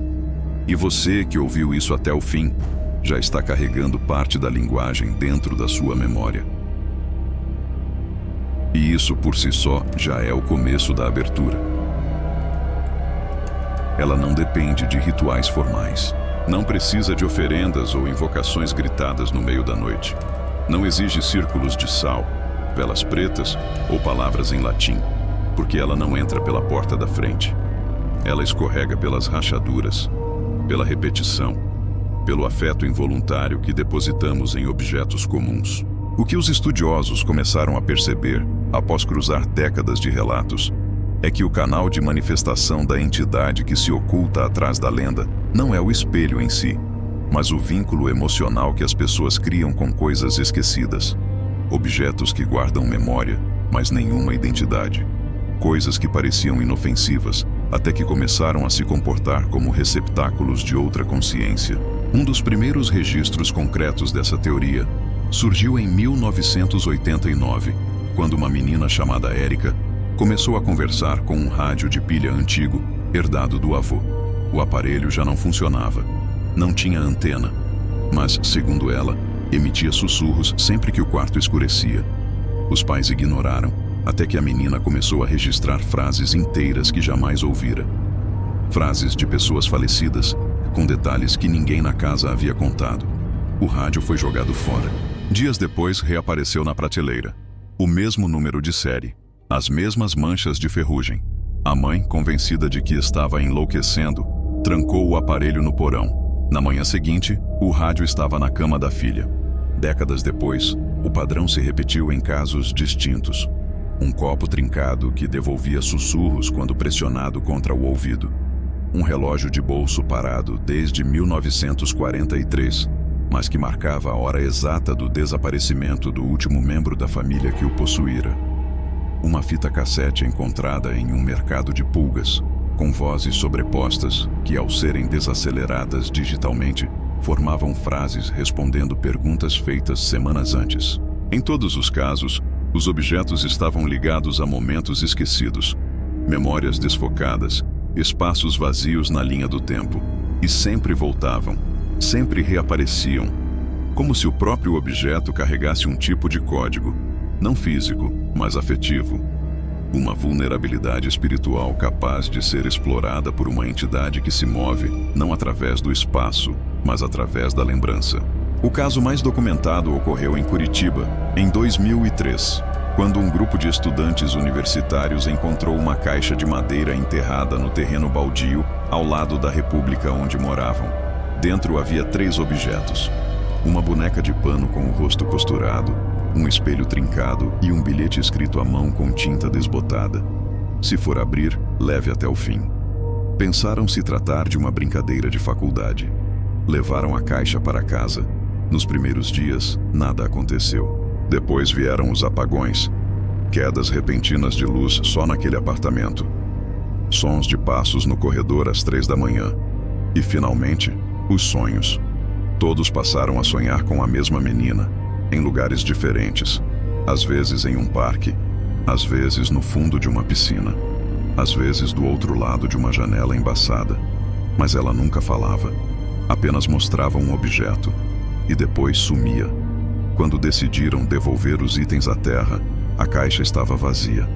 E você que ouviu isso até o fim, já está carregando parte da linguagem dentro da sua memória. E isso por si só já é o começo da abertura. Ela não depende de rituais formais. Não precisa de oferendas ou invocações gritadas no meio da noite. Não exige círculos de sal, velas pretas ou palavras em latim, porque ela não entra pela porta da frente. Ela escorrega pelas rachaduras, pela repetição, pelo afeto involuntário que depositamos em objetos comuns. O que os estudiosos começaram a perceber, após cruzar décadas de relatos, é que o canal de manifestação da entidade que se oculta atrás da lenda não é o espelho em si, mas o vínculo emocional que as pessoas criam com coisas esquecidas. Objetos que guardam memória, mas nenhuma identidade. Coisas que pareciam inofensivas, até que começaram a se comportar como receptáculos de outra consciência. Um dos primeiros registros concretos dessa teoria surgiu em 1989, quando uma menina chamada Érica começou a conversar com um rádio de pilha antigo, herdado do avô. O aparelho já não funcionava. Não tinha antena, mas, segundo ela, emitia sussurros sempre que o quarto escurecia. Os pais ignoraram, até que a menina começou a registrar frases inteiras que jamais ouvira. Frases de pessoas falecidas, com detalhes que ninguém na casa havia contado. O rádio foi jogado fora. Dias depois, reapareceu na prateleira. O mesmo número de série. As mesmas manchas de ferrugem. A mãe, convencida de que estava enlouquecendo, trancou o aparelho no porão. Na manhã seguinte, o rádio estava na cama da filha. Décadas depois, o padrão se repetiu em casos distintos. Um copo trincado que devolvia sussurros quando pressionado contra o ouvido. Um relógio de bolso parado desde 1943, mas que marcava a hora exata do desaparecimento do último membro da família que o possuíra. Uma fita cassete encontrada em um mercado de pulgas, com vozes sobrepostas que, ao serem desaceleradas digitalmente, formavam frases respondendo perguntas feitas semanas antes. Em todos os casos, os objetos estavam ligados a momentos esquecidos, memórias desfocadas, espaços vazios na linha do tempo, e sempre voltavam, sempre reapareciam, como se o próprio objeto carregasse um tipo de código, não físico, mas afetivo. Uma vulnerabilidade espiritual capaz de ser explorada por uma entidade que se move, não através do espaço, mas através da lembrança. O caso mais documentado ocorreu em Curitiba, em 2003, quando um grupo de estudantes universitários encontrou uma caixa de madeira enterrada no terreno baldio, ao lado da república onde moravam. Dentro havia 3 objetos: uma boneca de pano com o rosto costurado, um espelho trincado e um bilhete escrito à mão com tinta desbotada. Se for abrir, leve até o fim. Pensaram se tratar de uma brincadeira de faculdade. Levaram a caixa para casa. Nos primeiros dias, nada aconteceu. Depois vieram os apagões, quedas repentinas de luz só naquele apartamento, sons de passos no corredor às 3 da manhã. E, finalmente, os sonhos. Todos passaram a sonhar com a mesma menina, em lugares diferentes, às vezes em um parque, às vezes no fundo de uma piscina, às vezes do outro lado de uma janela embaçada. Mas ela nunca falava, apenas mostrava um objeto, e depois sumia. Quando decidiram devolver os itens à terra, a caixa estava vazia.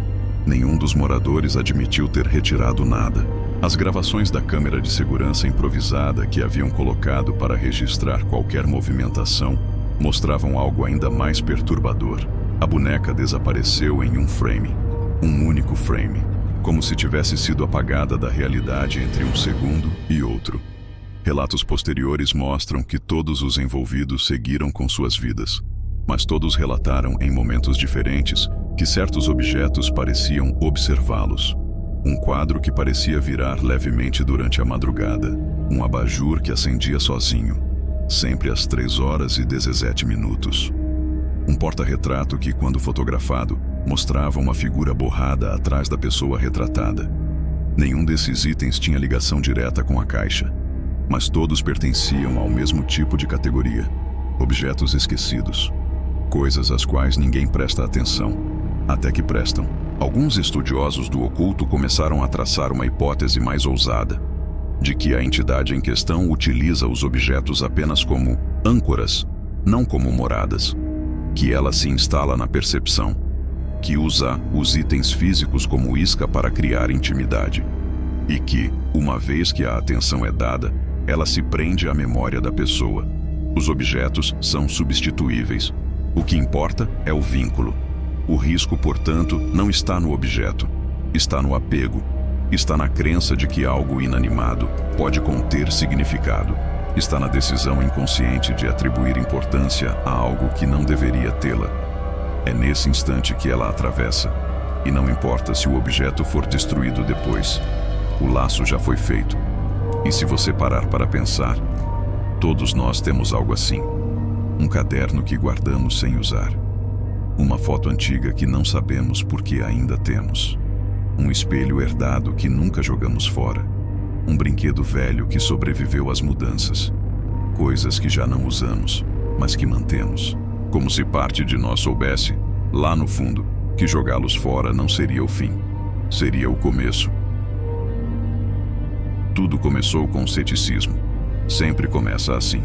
Nenhum dos moradores admitiu ter retirado nada. As gravações da câmera de segurança improvisada que haviam colocado para registrar qualquer movimentação mostravam algo ainda mais perturbador. A boneca desapareceu em um frame, um único frame, como se tivesse sido apagada da realidade entre um segundo e outro. Relatos posteriores mostram que todos os envolvidos seguiram com suas vidas, mas todos relataram em momentos diferentes que certos objetos pareciam observá-los. Um quadro que parecia virar levemente durante a madrugada, um abajur que acendia sozinho, sempre às 3h17. Um porta-retrato que, quando fotografado, mostrava uma figura borrada atrás da pessoa retratada. Nenhum desses itens tinha ligação direta com a caixa, mas todos pertenciam ao mesmo tipo de categoria: objetos esquecidos. Coisas às quais ninguém presta atenção, até que prestam. Alguns estudiosos do oculto começaram a traçar uma hipótese mais ousada, de que a entidade em questão utiliza os objetos apenas como âncoras, não como moradas, que ela se instala na percepção, que usa os itens físicos como isca para criar intimidade, e que, uma vez que a atenção é dada, ela se prende à memória da pessoa. Os objetos são substituíveis. O que importa é o vínculo. O risco, portanto, não está no objeto, está no apego, está na crença de que algo inanimado pode conter significado, está na decisão inconsciente de atribuir importância a algo que não deveria tê-la. É nesse instante que ela atravessa, e não importa se o objeto for destruído depois, o laço já foi feito. E se você parar para pensar, todos nós temos algo assim. Um caderno que guardamos sem usar. Uma foto antiga que não sabemos por que ainda temos. Um espelho herdado que nunca jogamos fora. Um brinquedo velho que sobreviveu às mudanças. Coisas que já não usamos, mas que mantemos. Como se parte de nós soubesse, lá no fundo, que jogá-los fora não seria o fim. Seria o começo. Tudo começou com o ceticismo. Sempre começa assim.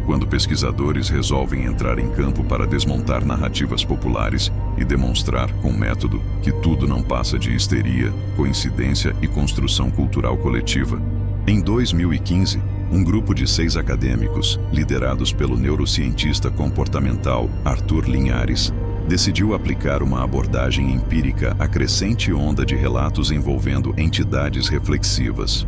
Quando pesquisadores resolvem entrar em campo para desmontar narrativas populares e demonstrar, com método, que tudo não passa de histeria, coincidência e construção cultural coletiva. Em 2015, um grupo de 6 acadêmicos, liderados pelo neurocientista comportamental Arthur Linhares, decidiu aplicar uma abordagem empírica à crescente onda de relatos envolvendo entidades reflexivas.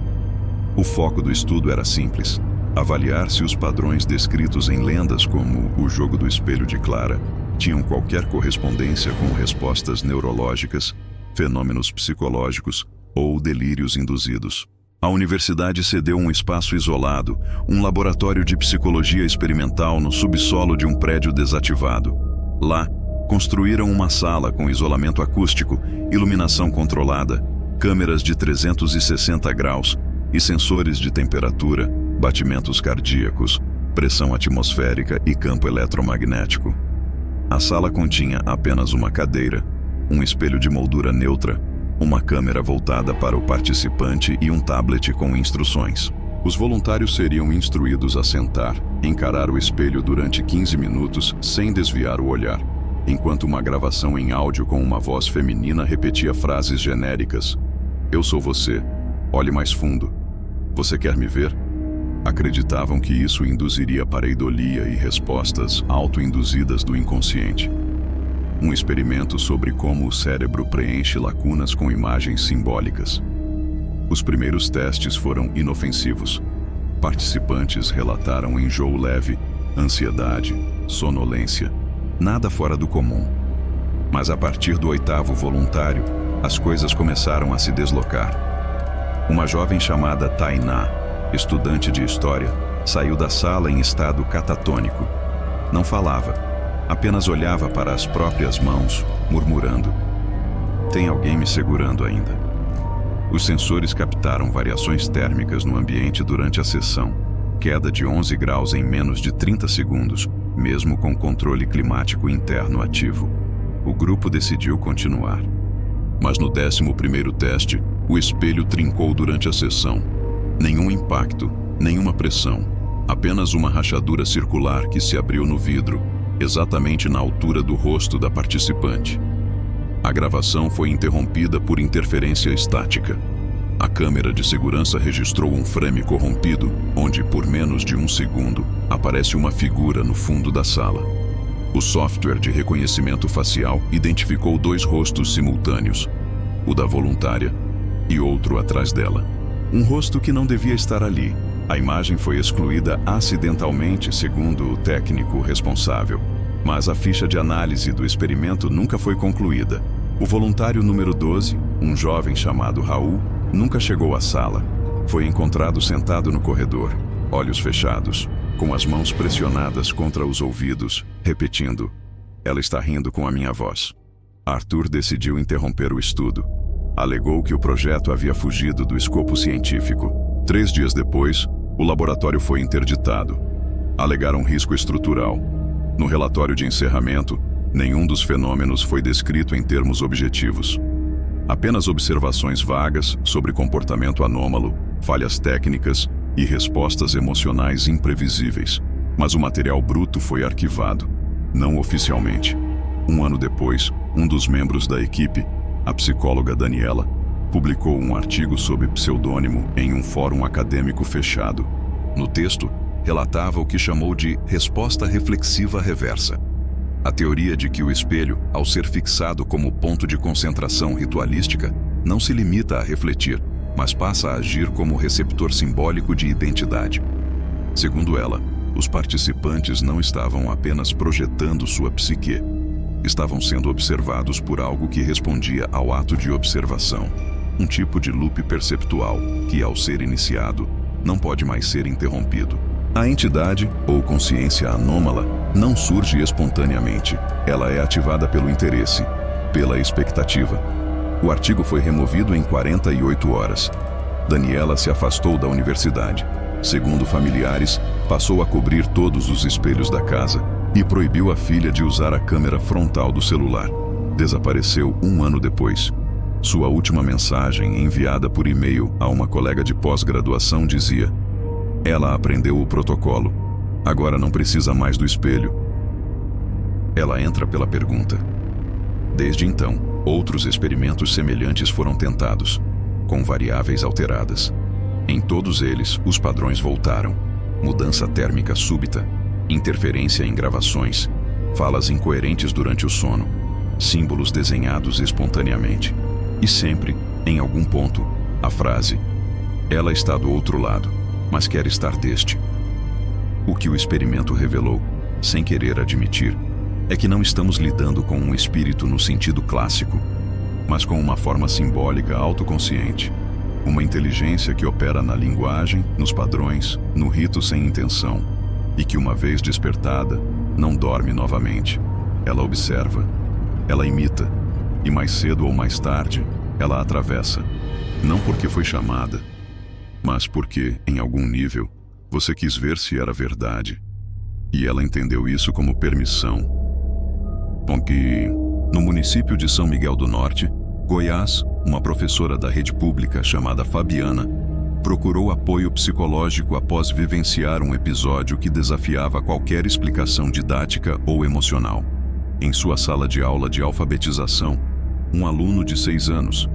O foco do estudo era simples: avaliar se os padrões descritos em lendas como o jogo do espelho de Clara tinham qualquer correspondência com respostas neurológicas, fenômenos psicológicos ou delírios induzidos. A universidade cedeu um espaço isolado, um laboratório de psicologia experimental no subsolo de um prédio desativado. Lá, construíram uma sala com isolamento acústico, iluminação controlada, câmeras de 360 graus e sensores de temperatura, batimentos cardíacos, pressão atmosférica e campo eletromagnético. A sala continha apenas uma cadeira, um espelho de moldura neutra, uma câmera voltada para o participante e um tablet com instruções. Os voluntários seriam instruídos a sentar, encarar o espelho durante 15 minutos sem desviar o olhar, enquanto uma gravação em áudio com uma voz feminina repetia frases genéricas. Eu sou você. Olhe mais fundo. Você quer me ver? Acreditavam que isso induziria pareidolia e respostas auto-induzidas do inconsciente. Um experimento sobre como o cérebro preenche lacunas com imagens simbólicas. Os primeiros testes foram inofensivos. Participantes relataram enjoo leve, ansiedade, sonolência, nada fora do comum. Mas a partir do 8º voluntário, as coisas começaram a se deslocar. Uma jovem chamada Tainá, estudante de história, saiu da sala em estado catatônico. Não falava, apenas olhava para as próprias mãos, murmurando: "Tem alguém me segurando ainda." Os sensores captaram variações térmicas no ambiente durante a sessão, queda de 11 graus em menos de 30 segundos, mesmo com controle climático interno ativo. O grupo decidiu continuar. Mas no 11º teste, o espelho trincou durante a sessão. Nenhum impacto, nenhuma pressão, apenas uma rachadura circular que se abriu no vidro, exatamente na altura do rosto da participante. A gravação foi interrompida por interferência estática. A câmera de segurança registrou um frame corrompido, onde, por menos de 1 segundo, aparece uma figura no fundo da sala. O software de reconhecimento facial identificou 2 rostos simultâneos, o da voluntária e outro atrás dela. Um rosto que não devia estar ali. A imagem foi excluída acidentalmente, segundo o técnico responsável. Mas a ficha de análise do experimento nunca foi concluída. O voluntário número 12, um jovem chamado Raul, nunca chegou à sala. Foi encontrado sentado no corredor, olhos fechados, com as mãos pressionadas contra os ouvidos, repetindo: "Ela está rindo com a minha voz." Arthur decidiu interromper o estudo. Alegou que o projeto havia fugido do escopo científico. 3 dias depois, o laboratório foi interditado. Alegaram risco estrutural. No relatório de encerramento, nenhum dos fenômenos foi descrito em termos objetivos. Apenas observações vagas sobre comportamento anômalo, falhas técnicas e respostas emocionais imprevisíveis. Mas o material bruto foi arquivado, não oficialmente. 1 ano depois, um dos membros da equipe, a psicóloga Daniela, publicou um artigo sob pseudônimo em um fórum acadêmico fechado. No texto, relatava o que chamou de resposta reflexiva reversa. A teoria de que o espelho, ao ser fixado como ponto de concentração ritualística, não se limita a refletir, mas passa a agir como receptor simbólico de identidade. Segundo ela, os participantes não estavam apenas projetando sua psique, estavam sendo observados por algo que respondia ao ato de observação, um tipo de loop perceptual que, ao ser iniciado, não pode mais ser interrompido. A entidade, ou consciência anômala, não surge espontaneamente. Ela é ativada pelo interesse, pela expectativa. O artigo foi removido em 48 horas. Daniela se afastou da universidade. Segundo familiares, passou a cobrir todos os espelhos da casa e proibiu a filha de usar a câmera frontal do celular. Desapareceu 1 ano depois. Sua última mensagem, enviada por e-mail a uma colega de pós-graduação, dizia: "Ela aprendeu o protocolo. Agora não precisa mais do espelho." Ela entra pela pergunta. Desde então, outros experimentos semelhantes foram tentados, com variáveis alteradas. Em todos eles, os padrões voltaram: mudança térmica súbita, interferência em gravações, falas incoerentes durante o sono, símbolos desenhados espontaneamente. E sempre, em algum ponto, a frase: "Ela está do outro lado, mas quer estar deste." O que o experimento revelou, sem querer admitir, é que não estamos lidando com um espírito no sentido clássico, mas com uma forma simbólica autoconsciente, uma inteligência que opera na linguagem, nos padrões, no rito sem intenção, e que, uma vez despertada, não dorme novamente. Ela observa, ela imita, e mais cedo ou mais tarde, ela atravessa, não porque foi chamada, mas porque, em algum nível, você quis ver se era verdade. E ela entendeu isso como permissão. Porque, no município de São Miguel do Norte, Goiás, uma professora da rede pública chamada Fabiana procurou apoio psicológico após vivenciar um episódio que desafiava qualquer explicação didática ou emocional. Em sua sala de aula de alfabetização, um aluno de 6 anos,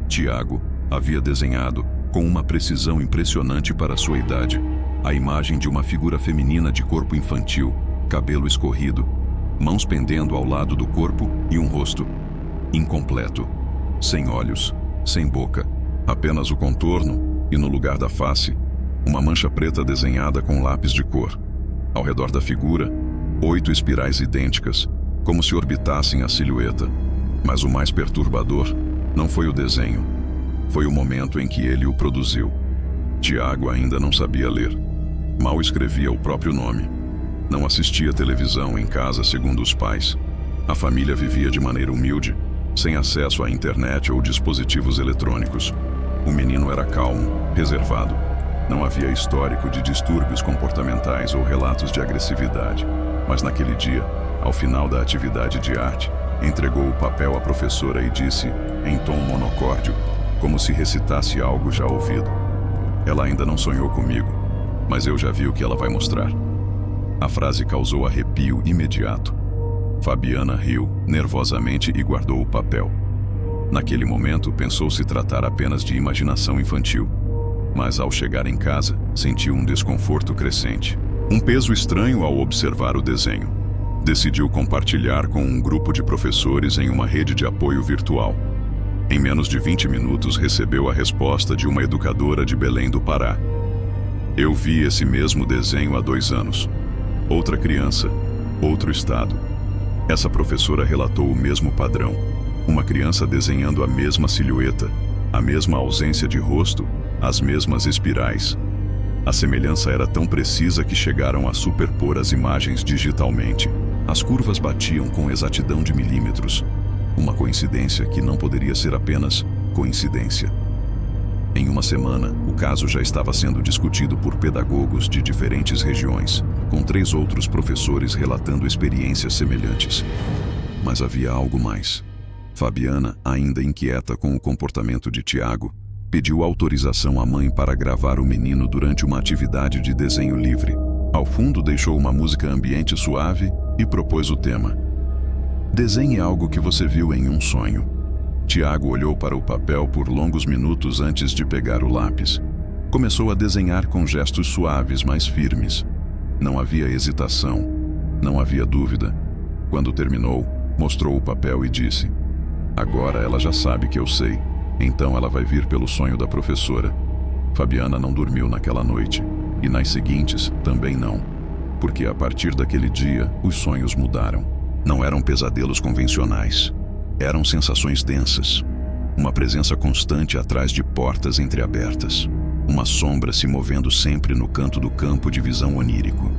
Tiago, havia desenhado, com uma precisão impressionante para sua idade, a imagem de uma figura feminina de corpo infantil, cabelo escorrido, mãos pendendo ao lado do corpo e um rosto incompleto, sem olhos, sem boca, apenas o contorno e, no lugar da face, uma mancha preta desenhada com lápis de cor. Ao redor da figura, 8 espirais idênticas, como se orbitassem a silhueta. Mas o mais perturbador não foi o desenho, foi o momento em que ele o produziu. Tiago ainda não sabia ler. Mal escrevia o próprio nome. Não assistia televisão em casa segundo os pais. A família vivia de maneira humilde, sem acesso à internet ou dispositivos eletrônicos. O menino era calmo, reservado. Não havia histórico de distúrbios comportamentais ou relatos de agressividade. Mas naquele dia, ao final da atividade de arte, entregou o papel à professora e disse, em tom monocórdio, como se recitasse algo já ouvido: "Ela ainda não sonhou comigo, mas eu já vi o que ela vai mostrar." A frase causou arrepio imediato. Fabiana riu nervosamente e guardou o papel. Naquele momento, pensou se tratar apenas de imaginação infantil. Mas ao chegar em casa, sentiu um desconforto crescente. Um peso estranho ao observar o desenho. Decidiu compartilhar com um grupo de professores em uma rede de apoio virtual. Em menos de 20 minutos, recebeu a resposta de uma educadora de Belém do Pará: "Eu vi esse mesmo desenho há 2 anos. Outra criança, outro estado." Essa professora relatou o mesmo padrão. Uma criança desenhando a mesma silhueta, a mesma ausência de rosto, as mesmas espirais. A semelhança era tão precisa que chegaram a superpor as imagens digitalmente. As curvas batiam com exatidão de milímetros. Uma coincidência que não poderia ser apenas coincidência. Em uma semana, o caso já estava sendo discutido por pedagogos de diferentes regiões, com 3 outros professores relatando experiências semelhantes. Mas havia algo mais. Fabiana, ainda inquieta com o comportamento de Tiago, pediu autorização à mãe para gravar o menino durante uma atividade de desenho livre. Ao fundo, deixou uma música ambiente suave e propôs o tema: desenhe algo que você viu em um sonho. Tiago olhou para o papel por longos minutos antes de pegar o lápis. Começou a desenhar com gestos suaves, mas firmes. Não havia hesitação, não havia dúvida. Quando terminou, mostrou o papel e disse: agora ela já sabe que eu sei, então ela vai vir pelo sonho da professora. Fabiana não dormiu naquela noite, e nas seguintes também não, porque a partir daquele dia os sonhos mudaram. Não eram pesadelos convencionais, eram sensações densas. Uma presença constante atrás de portas entreabertas. Uma sombra se movendo sempre no canto do campo de visão onírico.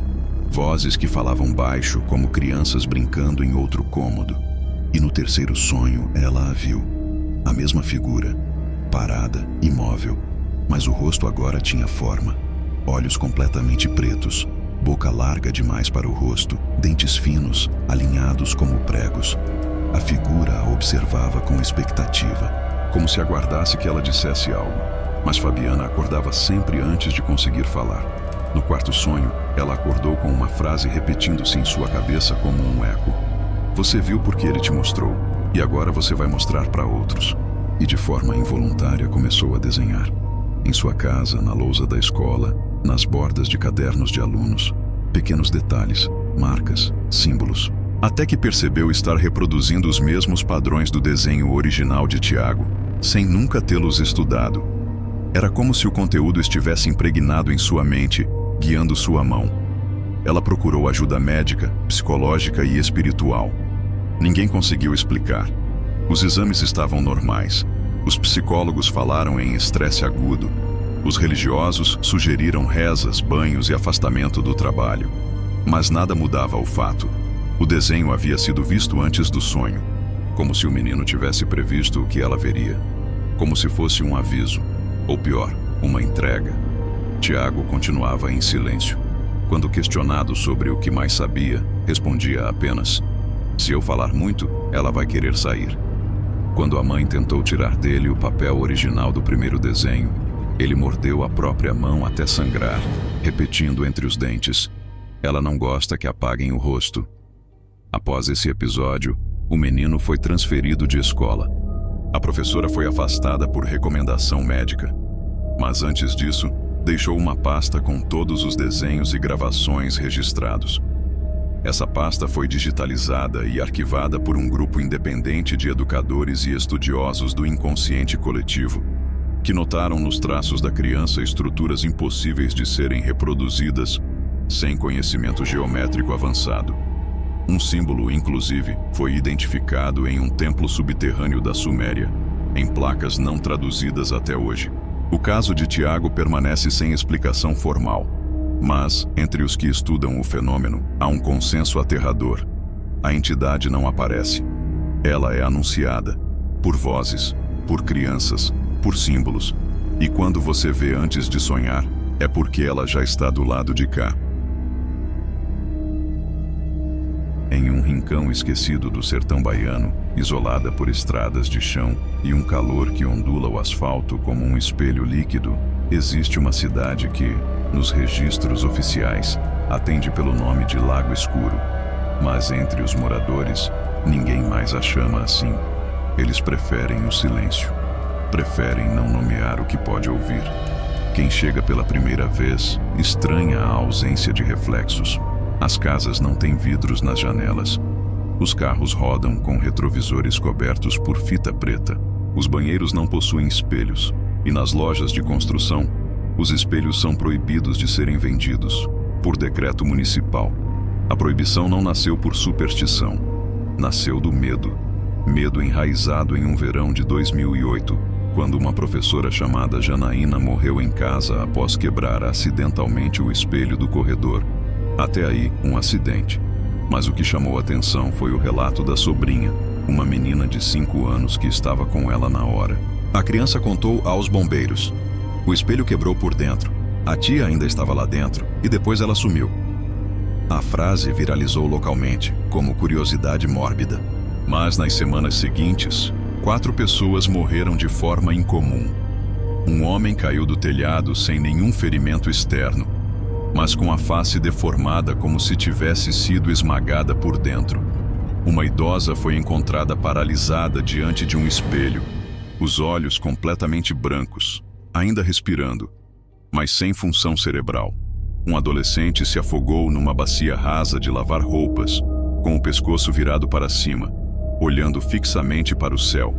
Vozes que falavam baixo como crianças brincando em outro cômodo. E no terceiro sonho ela a viu. A mesma figura, parada, imóvel, mas o rosto agora tinha forma. Olhos completamente pretos, boca larga demais para o rosto, dentes finos, alinhados como pregos. A figura a observava com expectativa, como se aguardasse que ela dissesse algo. Mas Fabiana acordava sempre antes de conseguir falar. No quarto sonho, ela acordou com uma frase repetindo-se em sua cabeça como um eco. Você viu porque ele te mostrou, e agora você vai mostrar para outros. E de forma involuntária começou a desenhar. Em sua casa, na lousa da escola, nas bordas de cadernos de alunos. Pequenos detalhes, marcas, símbolos. Até que percebeu estar reproduzindo os mesmos padrões do desenho original de Tiago, sem nunca tê-los estudado. Era como se o conteúdo estivesse impregnado em sua mente, guiando sua mão. Ela procurou ajuda médica, psicológica e espiritual. Ninguém conseguiu explicar. Os exames estavam normais. Os psicólogos falaram em estresse agudo. Os religiosos sugeriram rezas, banhos e afastamento do trabalho. Mas nada mudava o fato. O desenho havia sido visto antes do sonho, como se o menino tivesse previsto o que ela veria, como se fosse um aviso, ou pior, uma entrega. Tiago continuava em silêncio. Quando questionado sobre o que mais sabia, respondia apenas: se eu falar muito, ela vai querer sair. Quando a mãe tentou tirar dele o papel original do primeiro desenho, ele mordeu a própria mão até sangrar, repetindo entre os dentes: ela não gosta que apaguem o rosto. Após esse episódio, o menino foi transferido de escola. A professora foi afastada por recomendação médica. Mas antes disso, deixou uma pasta com todos os desenhos e gravações registrados. Essa pasta foi digitalizada e arquivada por um grupo independente de educadores e estudiosos do inconsciente coletivo, que notaram nos traços da criança estruturas impossíveis de serem reproduzidas sem conhecimento geométrico avançado. Um símbolo, inclusive, foi identificado em um templo subterrâneo da Suméria, em placas não traduzidas até hoje. O caso de Tiago permanece sem explicação formal, mas, entre os que estudam o fenômeno, há um consenso aterrador. A entidade não aparece. Ela é anunciada, por vozes, por crianças, por símbolos, e quando você vê antes de sonhar, é porque ela já está do lado de cá. Em um rincão esquecido do sertão baiano, isolada por estradas de chão e um calor que ondula o asfalto como um espelho líquido, existe uma cidade que, nos registros oficiais, atende pelo nome de Lago Escuro. Mas entre os moradores, ninguém mais a chama assim. Eles preferem o silêncio. Preferem não nomear o que pode ouvir. Quem chega pela primeira vez estranha a ausência de reflexos. As casas não têm vidros nas janelas. Os carros rodam com retrovisores cobertos por fita preta. Os banheiros não possuem espelhos. E nas lojas de construção, os espelhos são proibidos de serem vendidos, por decreto municipal. A proibição não nasceu por superstição. Nasceu do medo. Medo enraizado em um verão de 2008, quando uma professora chamada Janaína morreu em casa após quebrar acidentalmente o espelho do corredor. Até aí, um acidente. Mas o que chamou a atenção foi o relato da sobrinha, uma menina de 5 anos que estava com ela na hora. A criança contou aos bombeiros. O espelho quebrou por dentro. A tia ainda estava lá dentro e depois ela sumiu. A frase viralizou localmente, como curiosidade mórbida. Mas nas semanas seguintes, 4 pessoas morreram de forma incomum. Um homem caiu do telhado sem nenhum ferimento externo, mas com a face deformada como se tivesse sido esmagada por dentro. Uma idosa foi encontrada paralisada diante de um espelho, os olhos completamente brancos, ainda respirando, mas sem função cerebral. Um adolescente se afogou numa bacia rasa de lavar roupas, com o pescoço virado para cima, olhando fixamente para o céu,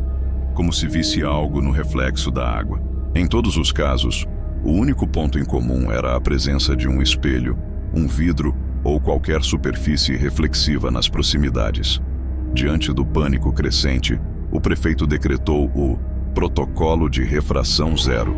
como se visse algo no reflexo da água. Em todos os casos, o único ponto em comum era a presença de um espelho, um vidro ou qualquer superfície reflexiva nas proximidades. Diante do pânico crescente, o prefeito decretou o Protocolo de Refração Zero,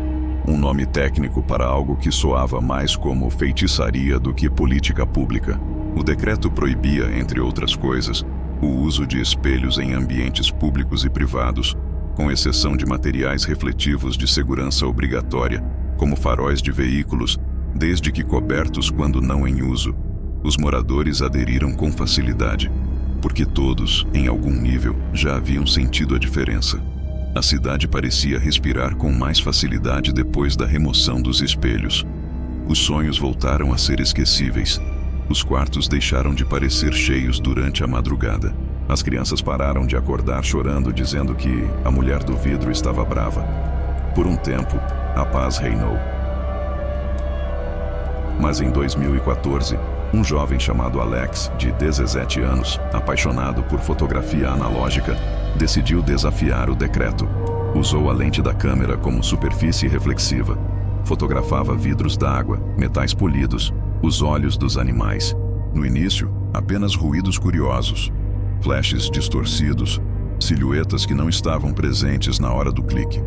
um nome técnico para algo que soava mais como feitiçaria do que política pública. O decreto proibia, entre outras coisas, o uso de espelhos em ambientes públicos e privados, com exceção de materiais refletivos de segurança obrigatória, como faróis de veículos, desde que cobertos quando não em uso. Os moradores aderiram com facilidade, porque todos, em algum nível, já haviam sentido a diferença. A cidade parecia respirar com mais facilidade depois da remoção dos espelhos. Os sonhos voltaram a ser esquecíveis. Os quartos deixaram de parecer cheios durante a madrugada. As crianças pararam de acordar chorando, dizendo que a mulher do vidro estava brava. Por um tempo, a paz reinou. Mas em 2014, um jovem chamado Alex, de 17 anos, apaixonado por fotografia analógica, decidiu desafiar o decreto. Usou a lente da câmera como superfície reflexiva. Fotografava vidros d'água, metais polidos, os olhos dos animais. No início, apenas ruídos curiosos, flashes distorcidos, silhuetas que não estavam presentes na hora do clique.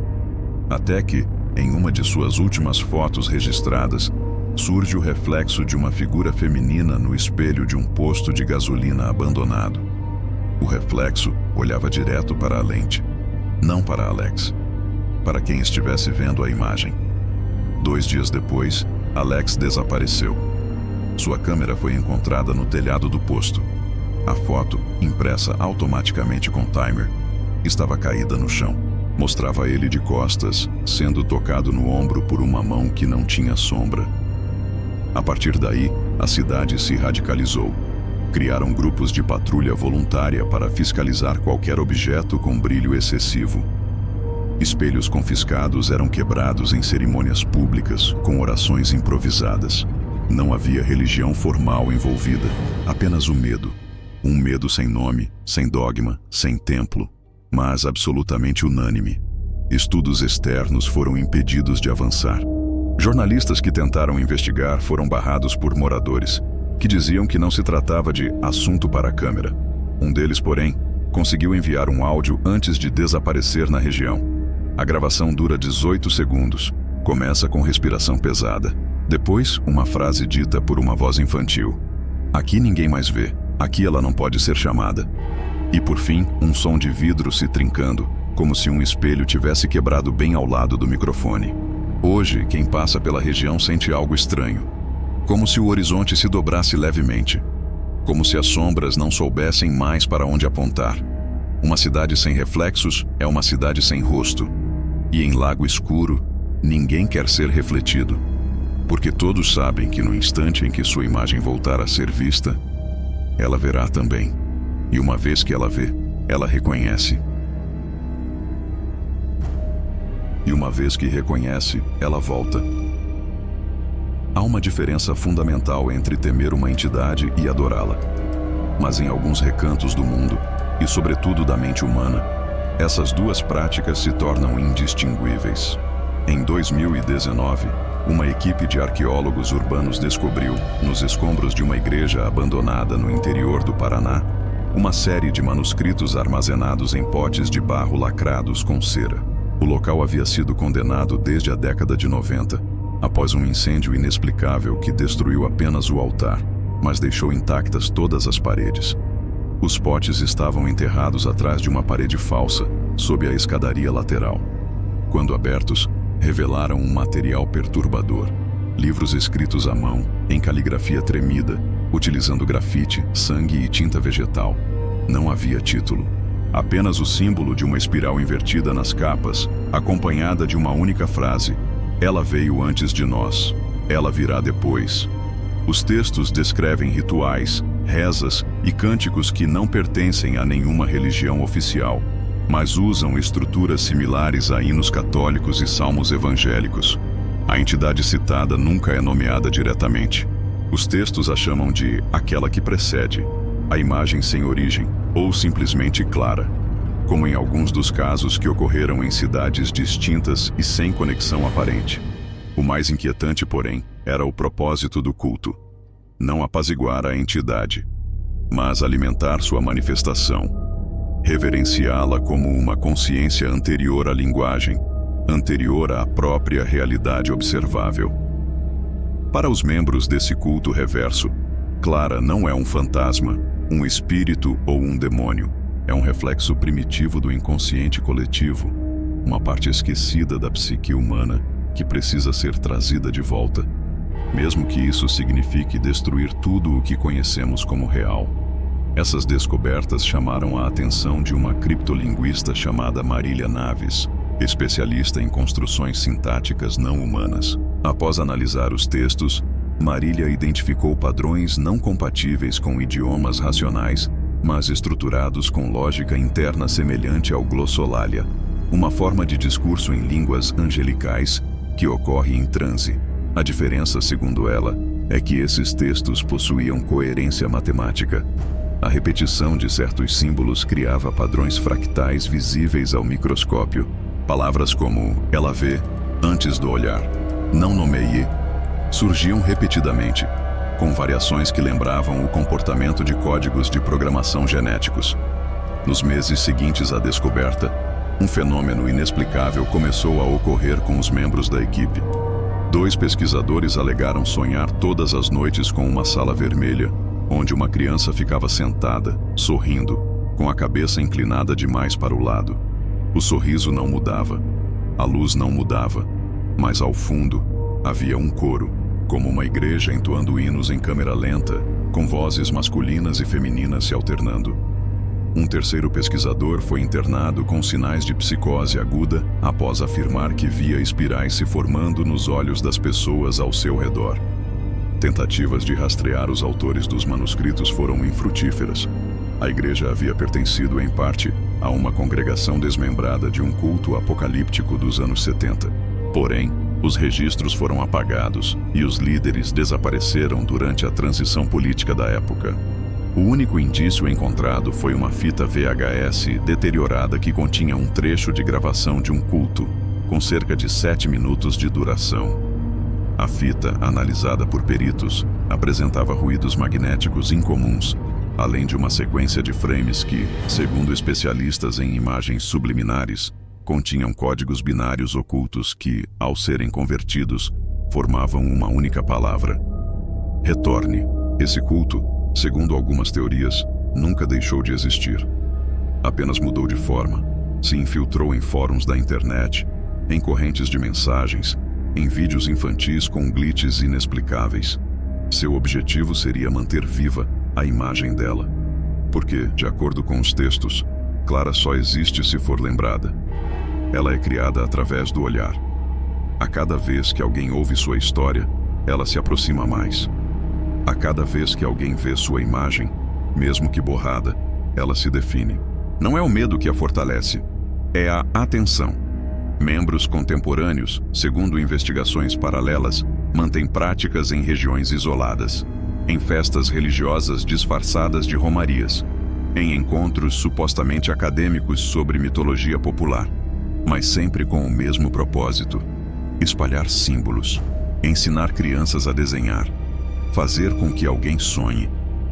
Até que, em uma de suas últimas fotos registradas, surge o reflexo de uma figura feminina no espelho de um posto de gasolina abandonado. O reflexo olhava direto para a lente, não para Alex, para quem estivesse vendo a imagem. 2 dias depois, Alex desapareceu. Sua câmera foi encontrada no telhado do posto. A foto, impressa automaticamente com timer, estava caída no chão. Mostrava ele de costas, sendo tocado no ombro por uma mão que não tinha sombra. A partir daí, a cidade se radicalizou. Criaram grupos de patrulha voluntária para fiscalizar qualquer objeto com brilho excessivo. Espelhos confiscados eram quebrados em cerimônias públicas, com orações improvisadas. Não havia religião formal envolvida, apenas o medo. Um medo sem nome, sem dogma, sem templo, mas absolutamente unânime. Estudos externos foram impedidos de avançar. Jornalistas que tentaram investigar foram barrados por moradores, que diziam que não se tratava de assunto para a câmera. Um deles, porém, conseguiu enviar um áudio antes de desaparecer na região. A gravação dura 18 segundos. Começa com respiração pesada. Depois, uma frase dita por uma voz infantil. Aqui ninguém mais vê. Aqui ela não pode ser chamada. E por fim, um som de vidro se trincando, como se um espelho tivesse quebrado bem ao lado do microfone. Hoje, quem passa pela região sente algo estranho. Como se o horizonte se dobrasse levemente. Como se as sombras não soubessem mais para onde apontar. Uma cidade sem reflexos é uma cidade sem rosto. E em lago escuro, ninguém quer ser refletido. Porque todos sabem que no instante em que sua imagem voltar a ser vista, ela verá também. E uma vez que ela vê, ela reconhece. E uma vez que reconhece, ela volta. Há uma diferença fundamental entre temer uma entidade e adorá-la. Mas em alguns recantos do mundo, e sobretudo da mente humana, essas duas práticas se tornam indistinguíveis. Em 2019, uma equipe de arqueólogos urbanos descobriu, nos escombros de uma igreja abandonada no interior do Paraná, uma série de manuscritos armazenados em potes de barro lacrados com cera. O local havia sido condenado desde a década de 90, após um incêndio inexplicável que destruiu apenas o altar, mas deixou intactas todas as paredes. Os potes estavam enterrados atrás de uma parede falsa, sob a escadaria lateral. Quando abertos, revelaram um material perturbador. Livros escritos à mão, em caligrafia tremida, utilizando grafite, sangue e tinta vegetal. Não havia título. Apenas o símbolo de uma espiral invertida nas capas, acompanhada de uma única frase: "Ela veio antes de nós. Ela virá depois." Os textos descrevem rituais, rezas e cânticos que não pertencem a nenhuma religião oficial, mas usam estruturas similares a hinos católicos e salmos evangélicos. A entidade citada nunca é nomeada diretamente. Os textos a chamam de "aquela que precede", a imagem sem origem, ou simplesmente Clara, como em alguns dos casos que ocorreram em cidades distintas e sem conexão aparente. O mais inquietante, porém, era o propósito do culto: não apaziguar a entidade, mas alimentar sua manifestação, reverenciá-la como uma consciência anterior à linguagem, anterior à própria realidade observável. Para os membros desse culto reverso, Clara não é um fantasma, um espírito ou um demônio. É um reflexo primitivo do inconsciente coletivo, uma parte esquecida da psique humana que precisa ser trazida de volta, mesmo que isso signifique destruir tudo o que conhecemos como real. Essas descobertas chamaram a atenção de uma criptolinguista chamada Marília Naves, especialista em construções sintáticas não humanas. Após analisar os textos, Marília identificou padrões não compatíveis com idiomas racionais, mas estruturados com lógica interna semelhante ao glossolalia, uma forma de discurso em línguas angelicais que ocorre em transe. A diferença, segundo ela, é que esses textos possuíam coerência matemática. A repetição de certos símbolos criava padrões fractais visíveis ao microscópio. Palavras como "ela vê", "antes do olhar", "não nomeie", surgiam repetidamente, com variações que lembravam o comportamento de códigos de programação genéticos. Nos meses seguintes à descoberta, um fenômeno inexplicável começou a ocorrer com os membros da equipe. 2 pesquisadores alegaram sonhar todas as noites com uma sala vermelha, onde uma criança ficava sentada, sorrindo, com a cabeça inclinada demais para o lado. O sorriso não mudava, a luz não mudava, mas ao fundo havia um coro, como uma igreja entoando hinos em câmera lenta, com vozes masculinas e femininas se alternando. Um terceiro pesquisador foi internado com sinais de psicose aguda após afirmar que via espirais se formando nos olhos das pessoas ao seu redor. Tentativas de rastrear os autores dos manuscritos foram infrutíferas. A igreja havia pertencido, em parte, a uma congregação desmembrada de um culto apocalíptico dos anos 70. Porém, os registros foram apagados e os líderes desapareceram durante a transição política da época. O único indício encontrado foi uma fita VHS deteriorada que continha um trecho de gravação de um culto, com cerca de 7 minutos de duração. A fita, analisada por peritos, apresentava ruídos magnéticos incomuns, além de uma sequência de frames que, segundo especialistas em imagens subliminares, continham códigos binários ocultos que, ao serem convertidos, formavam uma única palavra: retorne. Esse culto, segundo algumas teorias, nunca deixou de existir. Apenas mudou de forma, se infiltrou em fóruns da internet, em correntes de mensagens, em vídeos infantis com glitches inexplicáveis. Seu objetivo seria manter viva a imagem dela. Porque, de acordo com os textos, Clara só existe se for lembrada. Ela é criada através do olhar. A cada vez que alguém ouve sua história, ela se aproxima mais. A cada vez que alguém vê sua imagem, mesmo que borrada, ela se define. Não é o medo que a fortalece, é a atenção. Membros contemporâneos, segundo investigações paralelas, mantêm práticas em regiões isoladas, em festas religiosas disfarçadas de romarias, em encontros supostamente acadêmicos sobre mitologia popular, mas sempre com o mesmo propósito: espalhar símbolos, ensinar crianças a desenhar, fazer com que alguém sonhe,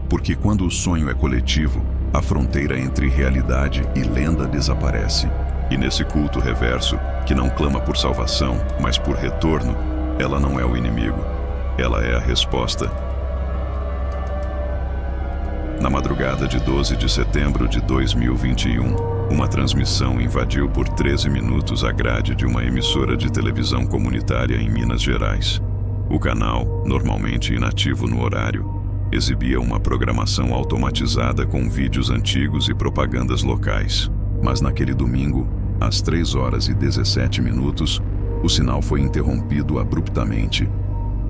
porque quando o sonho é coletivo, a fronteira entre realidade e lenda desaparece, E nesse culto reverso, que não clama por salvação, mas por retorno, ela não é o inimigo. Ela é a resposta. Na madrugada de 12 de setembro de 2021, uma transmissão invadiu por 13 minutos a grade de uma emissora de televisão comunitária em Minas Gerais. O canal, normalmente inativo no horário, exibia uma programação automatizada com vídeos antigos e propagandas locais. Mas naquele domingo, às 3h17, o sinal foi interrompido abruptamente.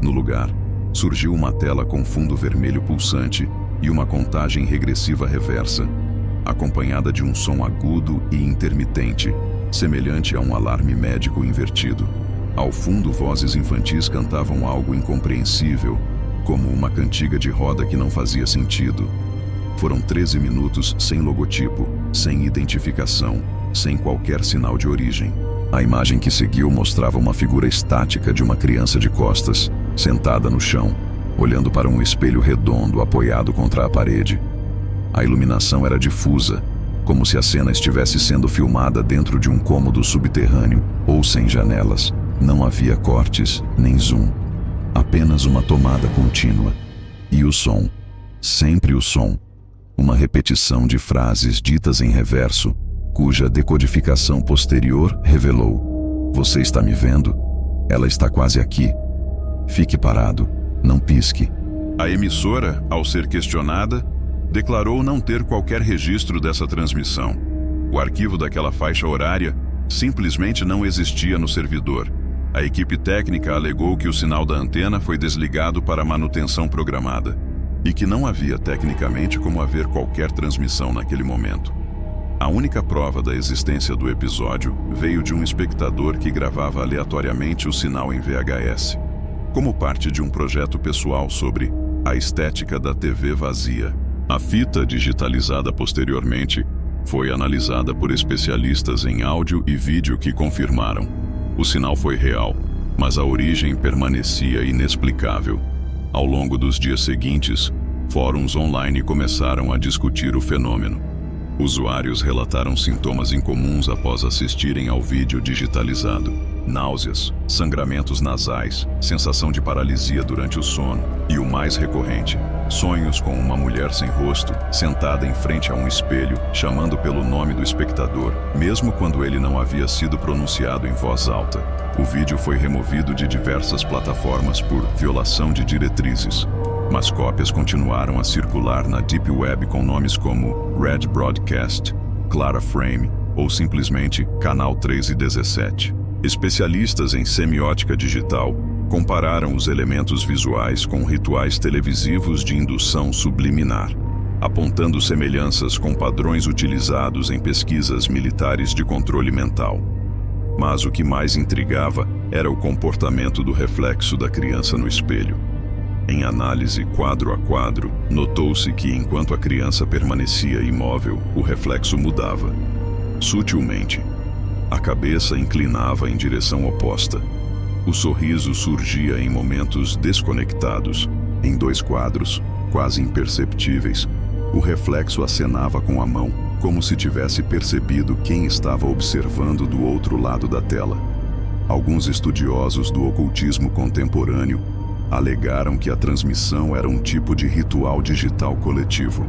No lugar, surgiu uma tela com fundo vermelho pulsante e uma contagem regressiva reversa, acompanhada de um som agudo e intermitente, semelhante a um alarme médico invertido. Ao fundo, vozes infantis cantavam algo incompreensível, como uma cantiga de roda que não fazia sentido. Foram 13 minutos sem logotipo, sem identificação, sem qualquer sinal de origem. A imagem que seguiu mostrava uma figura estática de uma criança de costas, sentada no chão, olhando para um espelho redondo apoiado contra a parede. A iluminação era difusa, como se a cena estivesse sendo filmada dentro de um cômodo subterrâneo ou sem janelas. Não havia cortes, nem zoom. Apenas uma tomada contínua. E o som. Sempre o som. Uma repetição de frases ditas em reverso, cuja decodificação posterior revelou: "Você está me vendo? Ela está quase aqui. Fique parado. Não pisque." A emissora, ao ser questionada, declarou não ter qualquer registro dessa transmissão. O arquivo daquela faixa horária simplesmente não existia no servidor. A equipe técnica alegou que o sinal da antena foi desligado para manutenção programada e que não havia tecnicamente como haver qualquer transmissão naquele momento. A única prova da existência do episódio veio de um espectador que gravava aleatoriamente o sinal em VHS, como parte de um projeto pessoal sobre a estética da TV vazia. A fita, digitalizada posteriormente, foi analisada por especialistas em áudio e vídeo que confirmaram: o sinal foi real, mas a origem permanecia inexplicável. Ao longo dos dias seguintes, fóruns online começaram a discutir o fenômeno. Usuários relataram sintomas incomuns após assistirem ao vídeo digitalizado: náuseas, sangramentos nasais, sensação de paralisia durante o sono e, o mais recorrente, sonhos com uma mulher sem rosto, sentada em frente a um espelho, chamando pelo nome do espectador, mesmo quando ele não havia sido pronunciado em voz alta. O vídeo foi removido de diversas plataformas por violação de diretrizes, mas cópias continuaram a circular na Deep Web com nomes como Red Broadcast, Clara Frame ou simplesmente Canal 317. Especialistas em semiótica digital compararam os elementos visuais com rituais televisivos de indução subliminar, apontando semelhanças com padrões utilizados em pesquisas militares de controle mental. Mas o que mais intrigava era o comportamento do reflexo da criança no espelho. Em análise quadro a quadro, notou-se que enquanto a criança permanecia imóvel, o reflexo mudava. Sutilmente, a cabeça inclinava em direção oposta. O sorriso surgia em momentos desconectados. Em 2 quadros, quase imperceptíveis, o reflexo acenava com a mão, como se tivesse percebido quem estava observando do outro lado da tela. Alguns estudiosos do ocultismo contemporâneo alegaram que a transmissão era um tipo de ritual digital coletivo.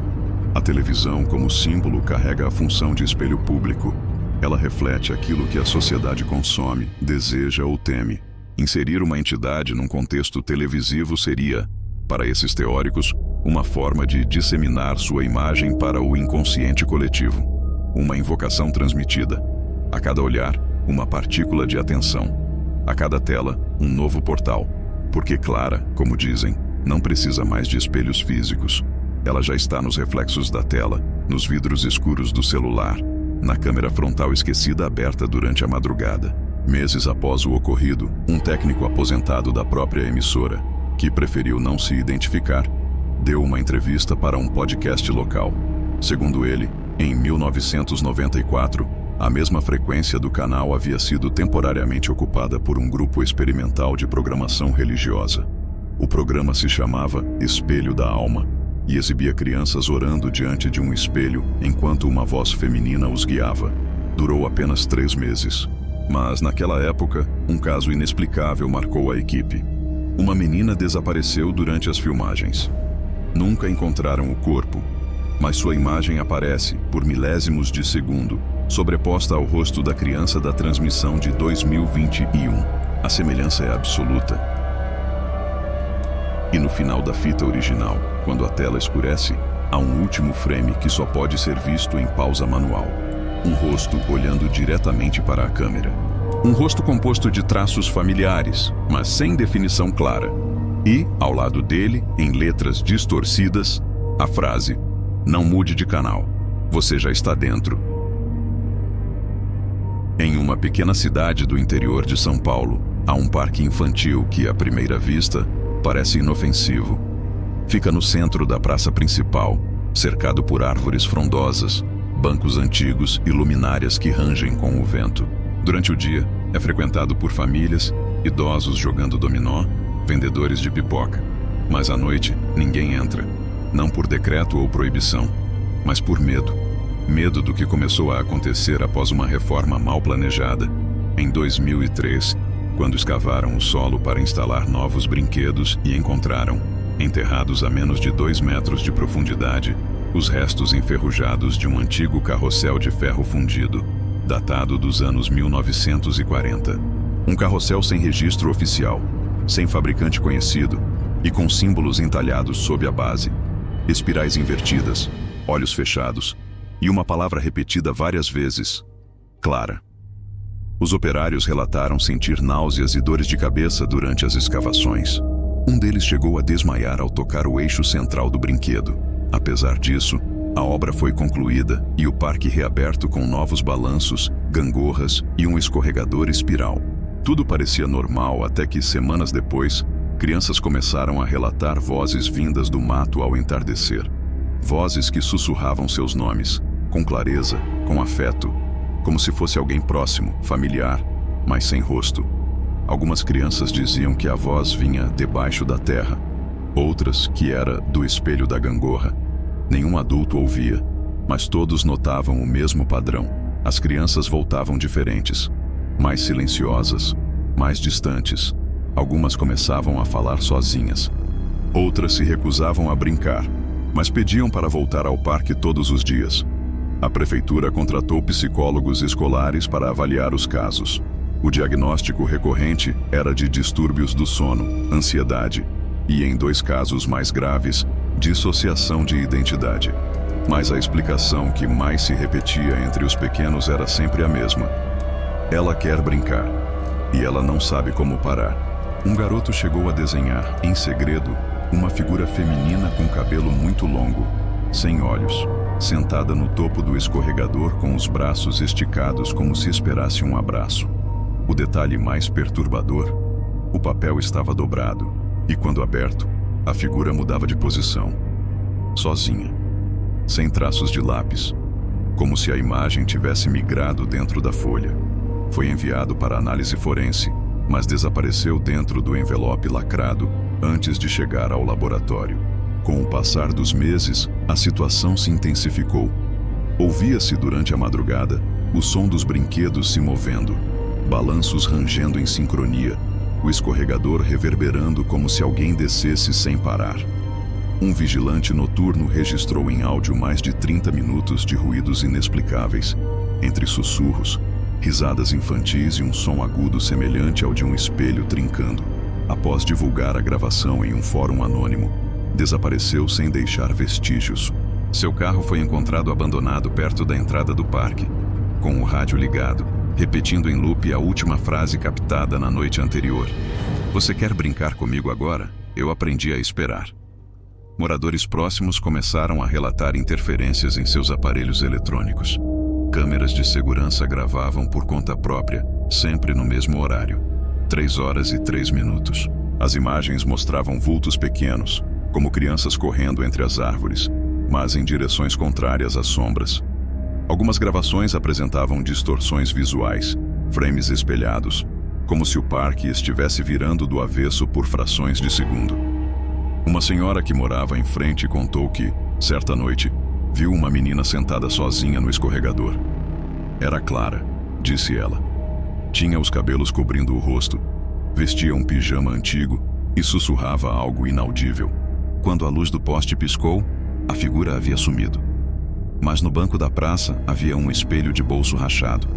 A televisão, como símbolo, carrega a função de espelho público. Ela reflete aquilo que a sociedade consome, deseja ou teme. Inserir uma entidade num contexto televisivo seria, para esses teóricos, uma forma de disseminar sua imagem para o inconsciente coletivo. Uma invocação transmitida. A cada olhar, uma partícula de atenção. A cada tela, um novo portal. Porque Clara, como dizem, não precisa mais de espelhos físicos. Ela já está nos reflexos da tela, nos vidros escuros do celular, na câmera frontal esquecida aberta durante a madrugada. Meses após o ocorrido, um técnico aposentado da própria emissora, que preferiu não se identificar, deu uma entrevista para um podcast local. Segundo ele, em 1994, a mesma frequência do canal havia sido temporariamente ocupada por um grupo experimental de programação religiosa. O programa se chamava Espelho da Alma e exibia crianças orando diante de um espelho enquanto uma voz feminina os guiava. durou apenas 3 meses. Mas, naquela época, um caso inexplicável marcou a equipe. Uma menina desapareceu durante as filmagens. Nunca encontraram o corpo, mas sua imagem aparece, por milésimos de segundo, sobreposta ao rosto da criança da transmissão de 2021. A semelhança é absoluta. E no final da fita original, quando a tela escurece, há um último frame que só pode ser visto em pausa manual. Um rosto olhando diretamente para a câmera. Um rosto composto de traços familiares, mas sem definição clara. E, ao lado dele, em letras distorcidas, a frase: "Não mude de canal, você já está dentro." Em uma pequena cidade do interior de São Paulo, há um parque infantil que, à primeira vista, parece inofensivo. Fica no centro da praça principal, cercado por árvores frondosas, bancos antigos e luminárias que rangem com o vento. Durante o dia, é frequentado por famílias, idosos jogando dominó, vendedores de pipoca. Mas à noite, ninguém entra. Não por decreto ou proibição, mas por medo. Medo do que começou a acontecer após uma reforma mal planejada, em 2003, quando escavaram o solo para instalar novos brinquedos e encontraram, enterrados a menos de 2 metros de profundidade, os restos enferrujados de um antigo carrossel de ferro fundido, datado dos anos 1940. Um carrossel sem registro oficial, sem fabricante conhecido e com símbolos entalhados sob a base. Espirais invertidas, olhos fechados e uma palavra repetida várias vezes: Clara. Os operários relataram sentir náuseas e dores de cabeça durante as escavações. Um deles chegou a desmaiar ao tocar o eixo central do brinquedo. Apesar disso, a obra foi concluída e o parque reaberto com novos balanços, gangorras e um escorregador espiral. Tudo parecia normal até que, semanas depois, crianças começaram a relatar vozes vindas do mato ao entardecer. Vozes que sussurravam seus nomes, com clareza, com afeto, como se fosse alguém próximo, familiar, mas sem rosto. Algumas crianças diziam que a voz vinha debaixo da terra, outras que era do espelho da gangorra. Nenhum adulto ouvia, mas todos notavam o mesmo padrão. As crianças voltavam diferentes, mais silenciosas, mais distantes. Algumas começavam a falar sozinhas. Outras se recusavam a brincar, mas pediam para voltar ao parque todos os dias. A prefeitura contratou psicólogos escolares para avaliar os casos. O diagnóstico recorrente era de distúrbios do sono, ansiedade e, em 2 casos mais graves, dissociação de identidade. Mas a explicação que mais se repetia entre os pequenos era sempre a mesma. Ela quer brincar, e ela não sabe como parar. Um garoto chegou a desenhar, em segredo, uma figura feminina com cabelo muito longo, sem olhos, sentada no topo do escorregador com os braços esticados como se esperasse um abraço. O detalhe mais perturbador: o papel estava dobrado, e quando aberto, a figura mudava de posição. Sozinha, sem traços de lápis, como se a imagem tivesse migrado dentro da folha. Foi enviado para análise forense, mas desapareceu dentro do envelope lacrado antes de chegar ao laboratório. Com o passar dos meses, a situação se intensificou. Ouvia-se durante a madrugada o som dos brinquedos se movendo, balanços rangendo em sincronia, o escorregador reverberando como se alguém descesse sem parar. Um vigilante noturno registrou em áudio mais de 30 minutos de ruídos inexplicáveis, entre sussurros, risadas infantis e um som agudo semelhante ao de um espelho trincando. Após divulgar a gravação em um fórum anônimo, desapareceu sem deixar vestígios. Seu carro foi encontrado abandonado perto da entrada do parque, com o rádio ligado, repetindo em loop a última frase captada na noite anterior: "Você quer brincar comigo agora? Eu aprendi a esperar." Moradores próximos começaram a relatar interferências em seus aparelhos eletrônicos. Câmeras de segurança gravavam por conta própria, sempre no mesmo horário, 3h03. As imagens mostravam vultos pequenos, como crianças correndo entre as árvores, mas em direções contrárias às sombras. Algumas gravações apresentavam distorções visuais, frames espelhados, como se o parque estivesse virando do avesso por frações de segundo. Uma senhora que morava em frente contou que, certa noite, viu uma menina sentada sozinha no escorregador. Era Clara, disse ela. Tinha os cabelos cobrindo o rosto, vestia um pijama antigo e sussurrava algo inaudível. Quando a luz do poste piscou, a figura havia sumido. Mas no banco da praça havia um espelho de bolso rachado,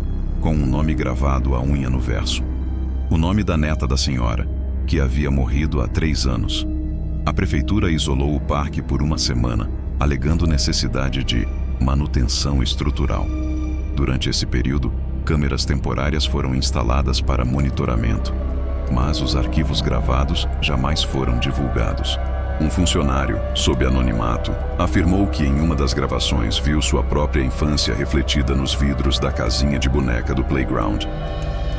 com um nome gravado à unha no verso. O nome da neta da senhora, que havia morrido há 3 anos. A prefeitura isolou o parque por 1 semana, alegando necessidade de manutenção estrutural. Durante esse período, câmeras temporárias foram instaladas para monitoramento, mas os arquivos gravados jamais foram divulgados. Um funcionário, sob anonimato, afirmou que em uma das gravações viu sua própria infância refletida nos vidros da casinha de boneca do playground.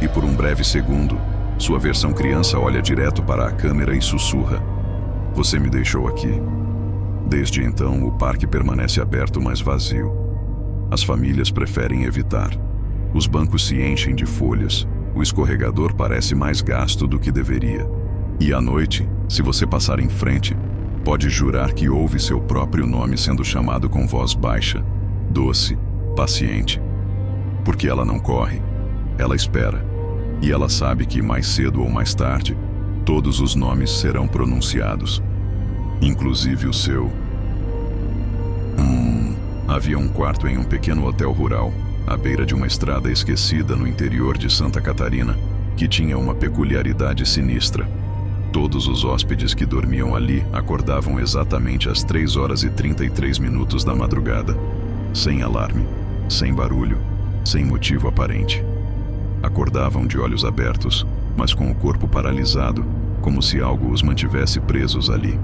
E por um breve segundo, sua versão criança olha direto para a câmera e sussurra: "Você me deixou aqui." Desde então, o parque permanece aberto, mas vazio. As famílias preferem evitar. Os bancos se enchem de folhas. O escorregador parece mais gasto do que deveria. E à noite, se você passar em frente, pode jurar que ouve seu próprio nome sendo chamado com voz baixa, doce, paciente. Porque ela não corre, ela espera. E ela sabe que mais cedo ou mais tarde, todos os nomes serão pronunciados. Inclusive o seu. Havia um quarto em um pequeno hotel rural, à beira de uma estrada esquecida no interior de Santa Catarina, que tinha uma peculiaridade sinistra. Todos os hóspedes que dormiam ali acordavam exatamente às 3h33 da madrugada, sem alarme, sem barulho, sem motivo aparente. Acordavam de olhos abertos, mas com o corpo paralisado, como se algo os mantivesse presos ali.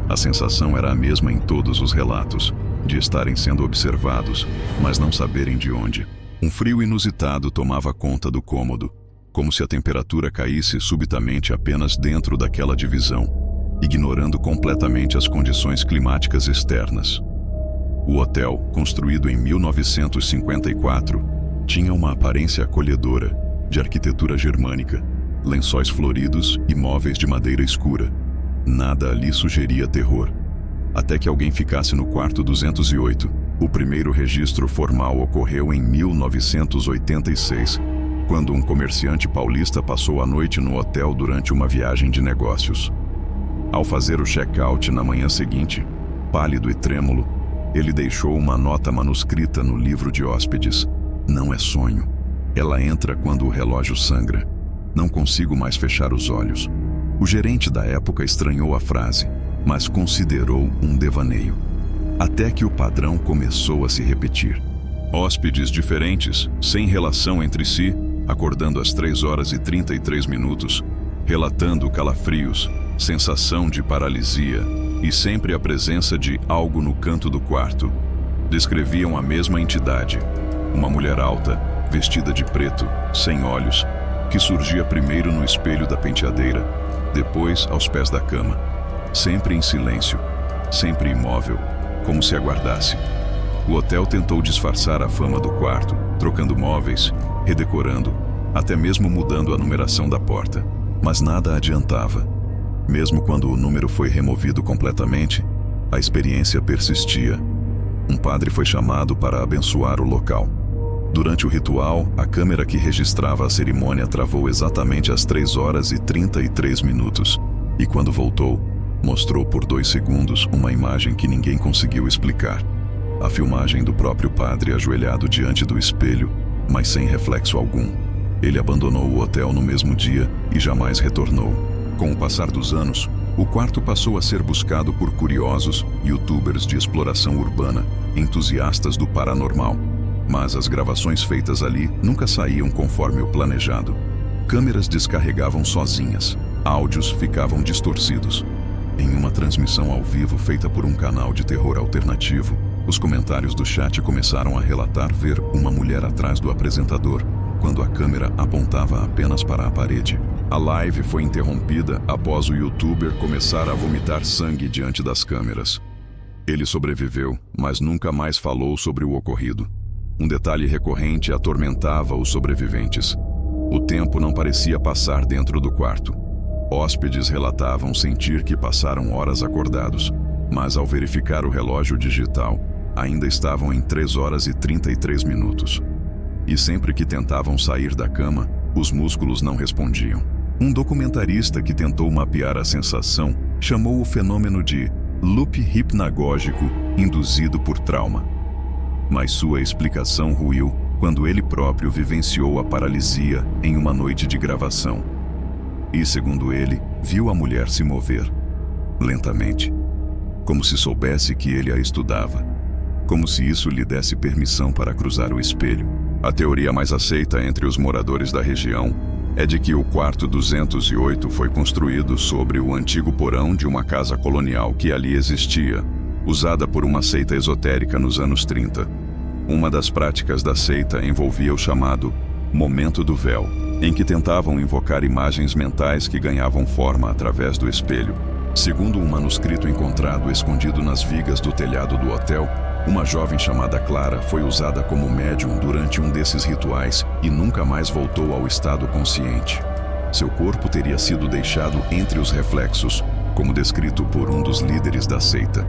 A sensação era a mesma em todos os relatos, de estarem sendo observados, mas não saberem de onde. Um frio inusitado tomava conta do cômodo, como se a temperatura caísse subitamente apenas dentro daquela divisão, ignorando completamente as condições climáticas externas. O hotel, construído em 1954, tinha uma aparência acolhedora, de arquitetura germânica, lençóis floridos e móveis de madeira escura. Nada ali sugeria terror. Até que alguém ficasse no quarto 208. O primeiro registro formal ocorreu em 1986, quando um comerciante paulista passou a noite no hotel durante uma viagem de negócios. Ao fazer o check-out na manhã seguinte, pálido e trêmulo, ele deixou uma nota manuscrita no livro de hóspedes. "Não é sonho. Ela entra quando o relógio sangra. Não consigo mais fechar os olhos." O gerente da época estranhou a frase, mas considerou um devaneio. Até que o padrão começou a se repetir. Hóspedes diferentes, sem relação entre si, acordando às 3h33, relatando calafrios, sensação de paralisia e sempre a presença de algo no canto do quarto. Descreviam a mesma entidade, uma mulher alta, vestida de preto, sem olhos, que surgia primeiro no espelho da penteadeira, depois aos pés da cama, sempre em silêncio, sempre imóvel, como se aguardasse. O hotel tentou disfarçar a fama do quarto, trocando móveis, redecorando, até mesmo mudando a numeração da porta, mas nada adiantava. Mesmo quando o número foi removido completamente, a experiência persistia. Um padre foi chamado para abençoar o local. Durante o ritual, a câmera que registrava a cerimônia travou exatamente às 3h33, e quando voltou, mostrou por 2 segundos uma imagem que ninguém conseguiu explicar. A filmagem do próprio padre ajoelhado diante do espelho, mas sem reflexo algum. Ele abandonou o hotel no mesmo dia e jamais retornou. Com o passar dos anos, o quarto passou a ser buscado por curiosos, youtubers de exploração urbana, entusiastas do paranormal. Mas as gravações feitas ali nunca saíam conforme o planejado. Câmeras descarregavam sozinhas, áudios ficavam distorcidos. Em uma transmissão ao vivo feita por um canal de terror alternativo, os comentários do chat começaram a relatar ver uma mulher atrás do apresentador, quando a câmera apontava apenas para a parede. A live foi interrompida após o youtuber começar a vomitar sangue diante das câmeras. Ele sobreviveu, mas nunca mais falou sobre o ocorrido. Um detalhe recorrente atormentava os sobreviventes. O tempo não parecia passar dentro do quarto. Hóspedes relatavam sentir que passaram horas acordados, mas ao verificar o relógio digital, ainda estavam em 3h33. E sempre que tentavam sair da cama, os músculos não respondiam. Um documentarista que tentou mapear a sensação chamou o fenômeno de loop hipnagógico induzido por trauma. Mas sua explicação ruiu quando ele próprio vivenciou a paralisia em uma noite de gravação. E, segundo ele, viu a mulher se mover, lentamente, como se soubesse que ele a estudava, como se isso lhe desse permissão para cruzar o espelho. A teoria mais aceita entre os moradores da região é de que o quarto 208 foi construído sobre o antigo porão de uma casa colonial que ali existia, usada por uma seita esotérica nos anos 30. Uma das práticas da seita envolvia o chamado momento do véu, em que tentavam invocar imagens mentais que ganhavam forma através do espelho. Segundo um manuscrito encontrado escondido nas vigas do telhado do hotel, uma jovem chamada Clara foi usada como médium durante um desses rituais e nunca mais voltou ao estado consciente. Seu corpo teria sido deixado entre os reflexos, como descrito por um dos líderes da seita.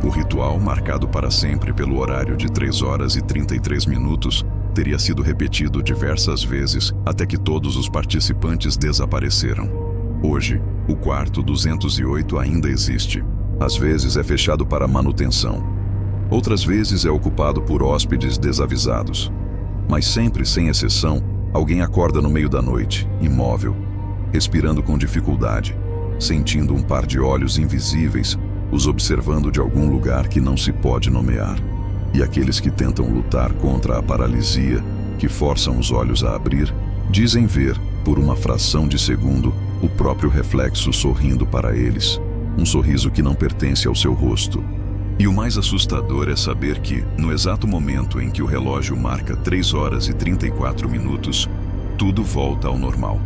O ritual, marcado para sempre pelo horário de 3 horas e 33 minutos, teria sido repetido diversas vezes até que todos os participantes desapareceram. Hoje, o quarto 208 ainda existe. Às vezes é fechado para manutenção. Outras vezes é ocupado por hóspedes desavisados. Mas sempre, sem exceção, alguém acorda no meio da noite, imóvel, respirando com dificuldade, sentindo um par de olhos invisíveis os observando de algum lugar que não se pode nomear. E aqueles que tentam lutar contra a paralisia, que forçam os olhos a abrir, dizem ver, por uma fração de segundo, o próprio reflexo sorrindo para eles, um sorriso que não pertence ao seu rosto. E o mais assustador é saber que, no exato momento em que o relógio marca 3 horas e 34 minutos, tudo volta ao normal.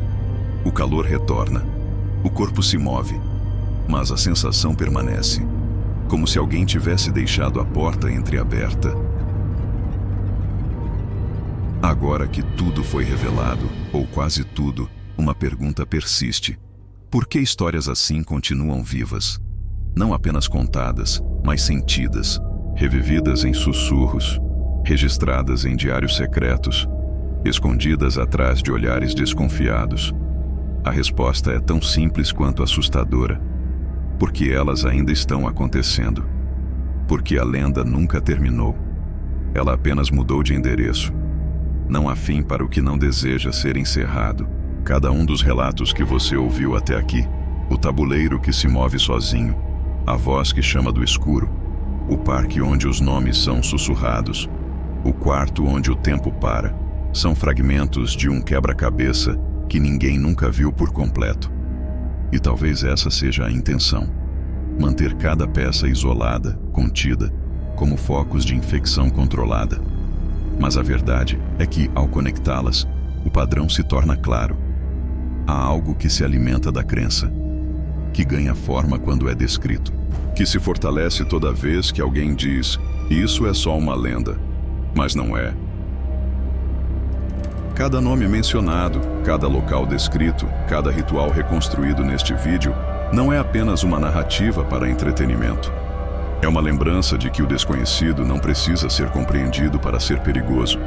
O calor retorna, o corpo se move, mas a sensação permanece, como se alguém tivesse deixado a porta entreaberta. Agora que tudo foi revelado, ou quase tudo, uma pergunta persiste. Por que histórias assim continuam vivas? Não apenas contadas, mas sentidas, revividas em sussurros, registradas em diários secretos, escondidas atrás de olhares desconfiados. A resposta é tão simples quanto assustadora. Porque elas ainda estão acontecendo. Porque a lenda nunca terminou. Ela apenas mudou de endereço. Não há fim para o que não deseja ser encerrado. Cada um dos relatos que você ouviu até aqui, o tabuleiro que se move sozinho, a voz que chama do escuro, o parque onde os nomes são sussurrados, o quarto onde o tempo para, são fragmentos de um quebra-cabeça que ninguém nunca viu por completo. E talvez essa seja a intenção: manter cada peça isolada, contida, como focos de infecção controlada. Mas a verdade é que, ao conectá-las, o padrão se torna claro. Há algo que se alimenta da crença, que ganha forma quando é descrito, que se fortalece toda vez que alguém diz: isso é só uma lenda, mas não é. Cada nome mencionado, cada local descrito, cada ritual reconstruído neste vídeo não é apenas uma narrativa para entretenimento. É uma lembrança de que o desconhecido não precisa ser compreendido para ser perigoso.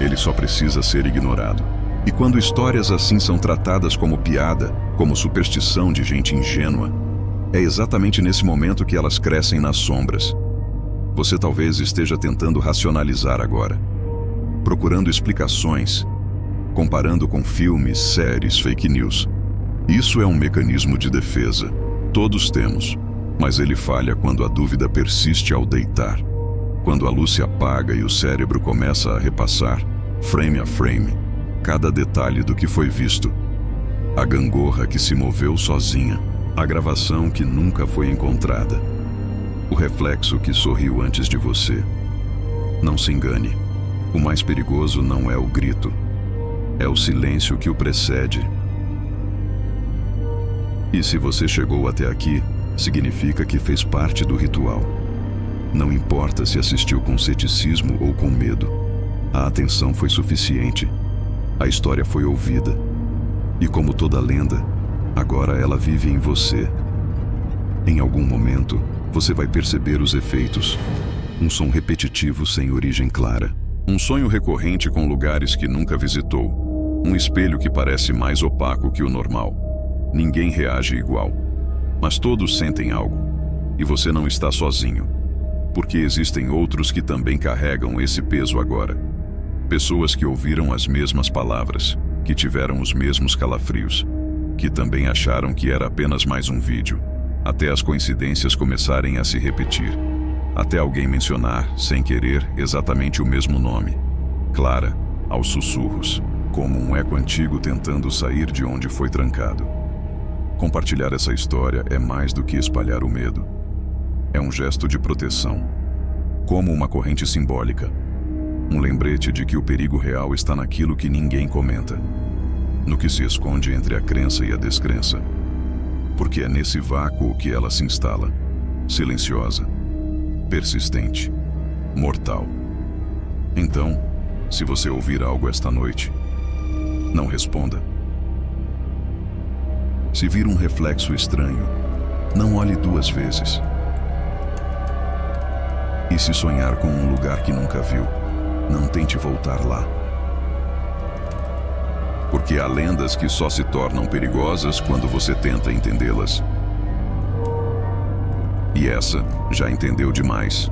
Ele só precisa ser ignorado. E quando histórias assim são tratadas como piada, como superstição de gente ingênua, é exatamente nesse momento que elas crescem nas sombras. Você talvez esteja tentando racionalizar agora, procurando explicações, comparando com filmes, séries, fake news. Isso é um mecanismo de defesa. Todos temos, mas ele falha quando a dúvida persiste ao deitar. Quando a luz se apaga e o cérebro começa a repassar, frame a frame, cada detalhe do que foi visto. A gangorra que se moveu sozinha, a gravação que nunca foi encontrada, o reflexo que sorriu antes de você. Não se engane, o mais perigoso não é o grito, é o silêncio que o precede. E se você chegou até aqui, significa que fez parte do ritual. Não importa se assistiu com ceticismo ou com medo, a atenção foi suficiente. A história foi ouvida. E como toda lenda, agora ela vive em você. Em algum momento, você vai perceber os efeitos. Um som repetitivo sem origem clara. Um sonho recorrente com lugares que nunca visitou. Um espelho que parece mais opaco que o normal. Ninguém reage igual. Mas todos sentem algo. E você não está sozinho. Porque existem outros que também carregam esse peso agora. Pessoas que ouviram as mesmas palavras, que tiveram os mesmos calafrios, que também acharam que era apenas mais um vídeo, até as coincidências começarem a se repetir. Até alguém mencionar, sem querer, exatamente o mesmo nome. Clara, aos sussurros, como um eco antigo tentando sair de onde foi trancado. Compartilhar essa história é mais do que espalhar o medo. É um gesto de proteção, como uma corrente simbólica. Um lembrete de que o perigo real está naquilo que ninguém comenta, no que se esconde entre a crença e a descrença. Porque é nesse vácuo que ela se instala, silenciosa, persistente, mortal. Então, se você ouvir algo esta noite, não responda. Se vir um reflexo estranho, não olhe 2 vezes. E se sonhar com um lugar que nunca viu, não tente voltar lá. Porque há lendas que só se tornam perigosas quando você tenta entendê-las. E essa já entendeu demais.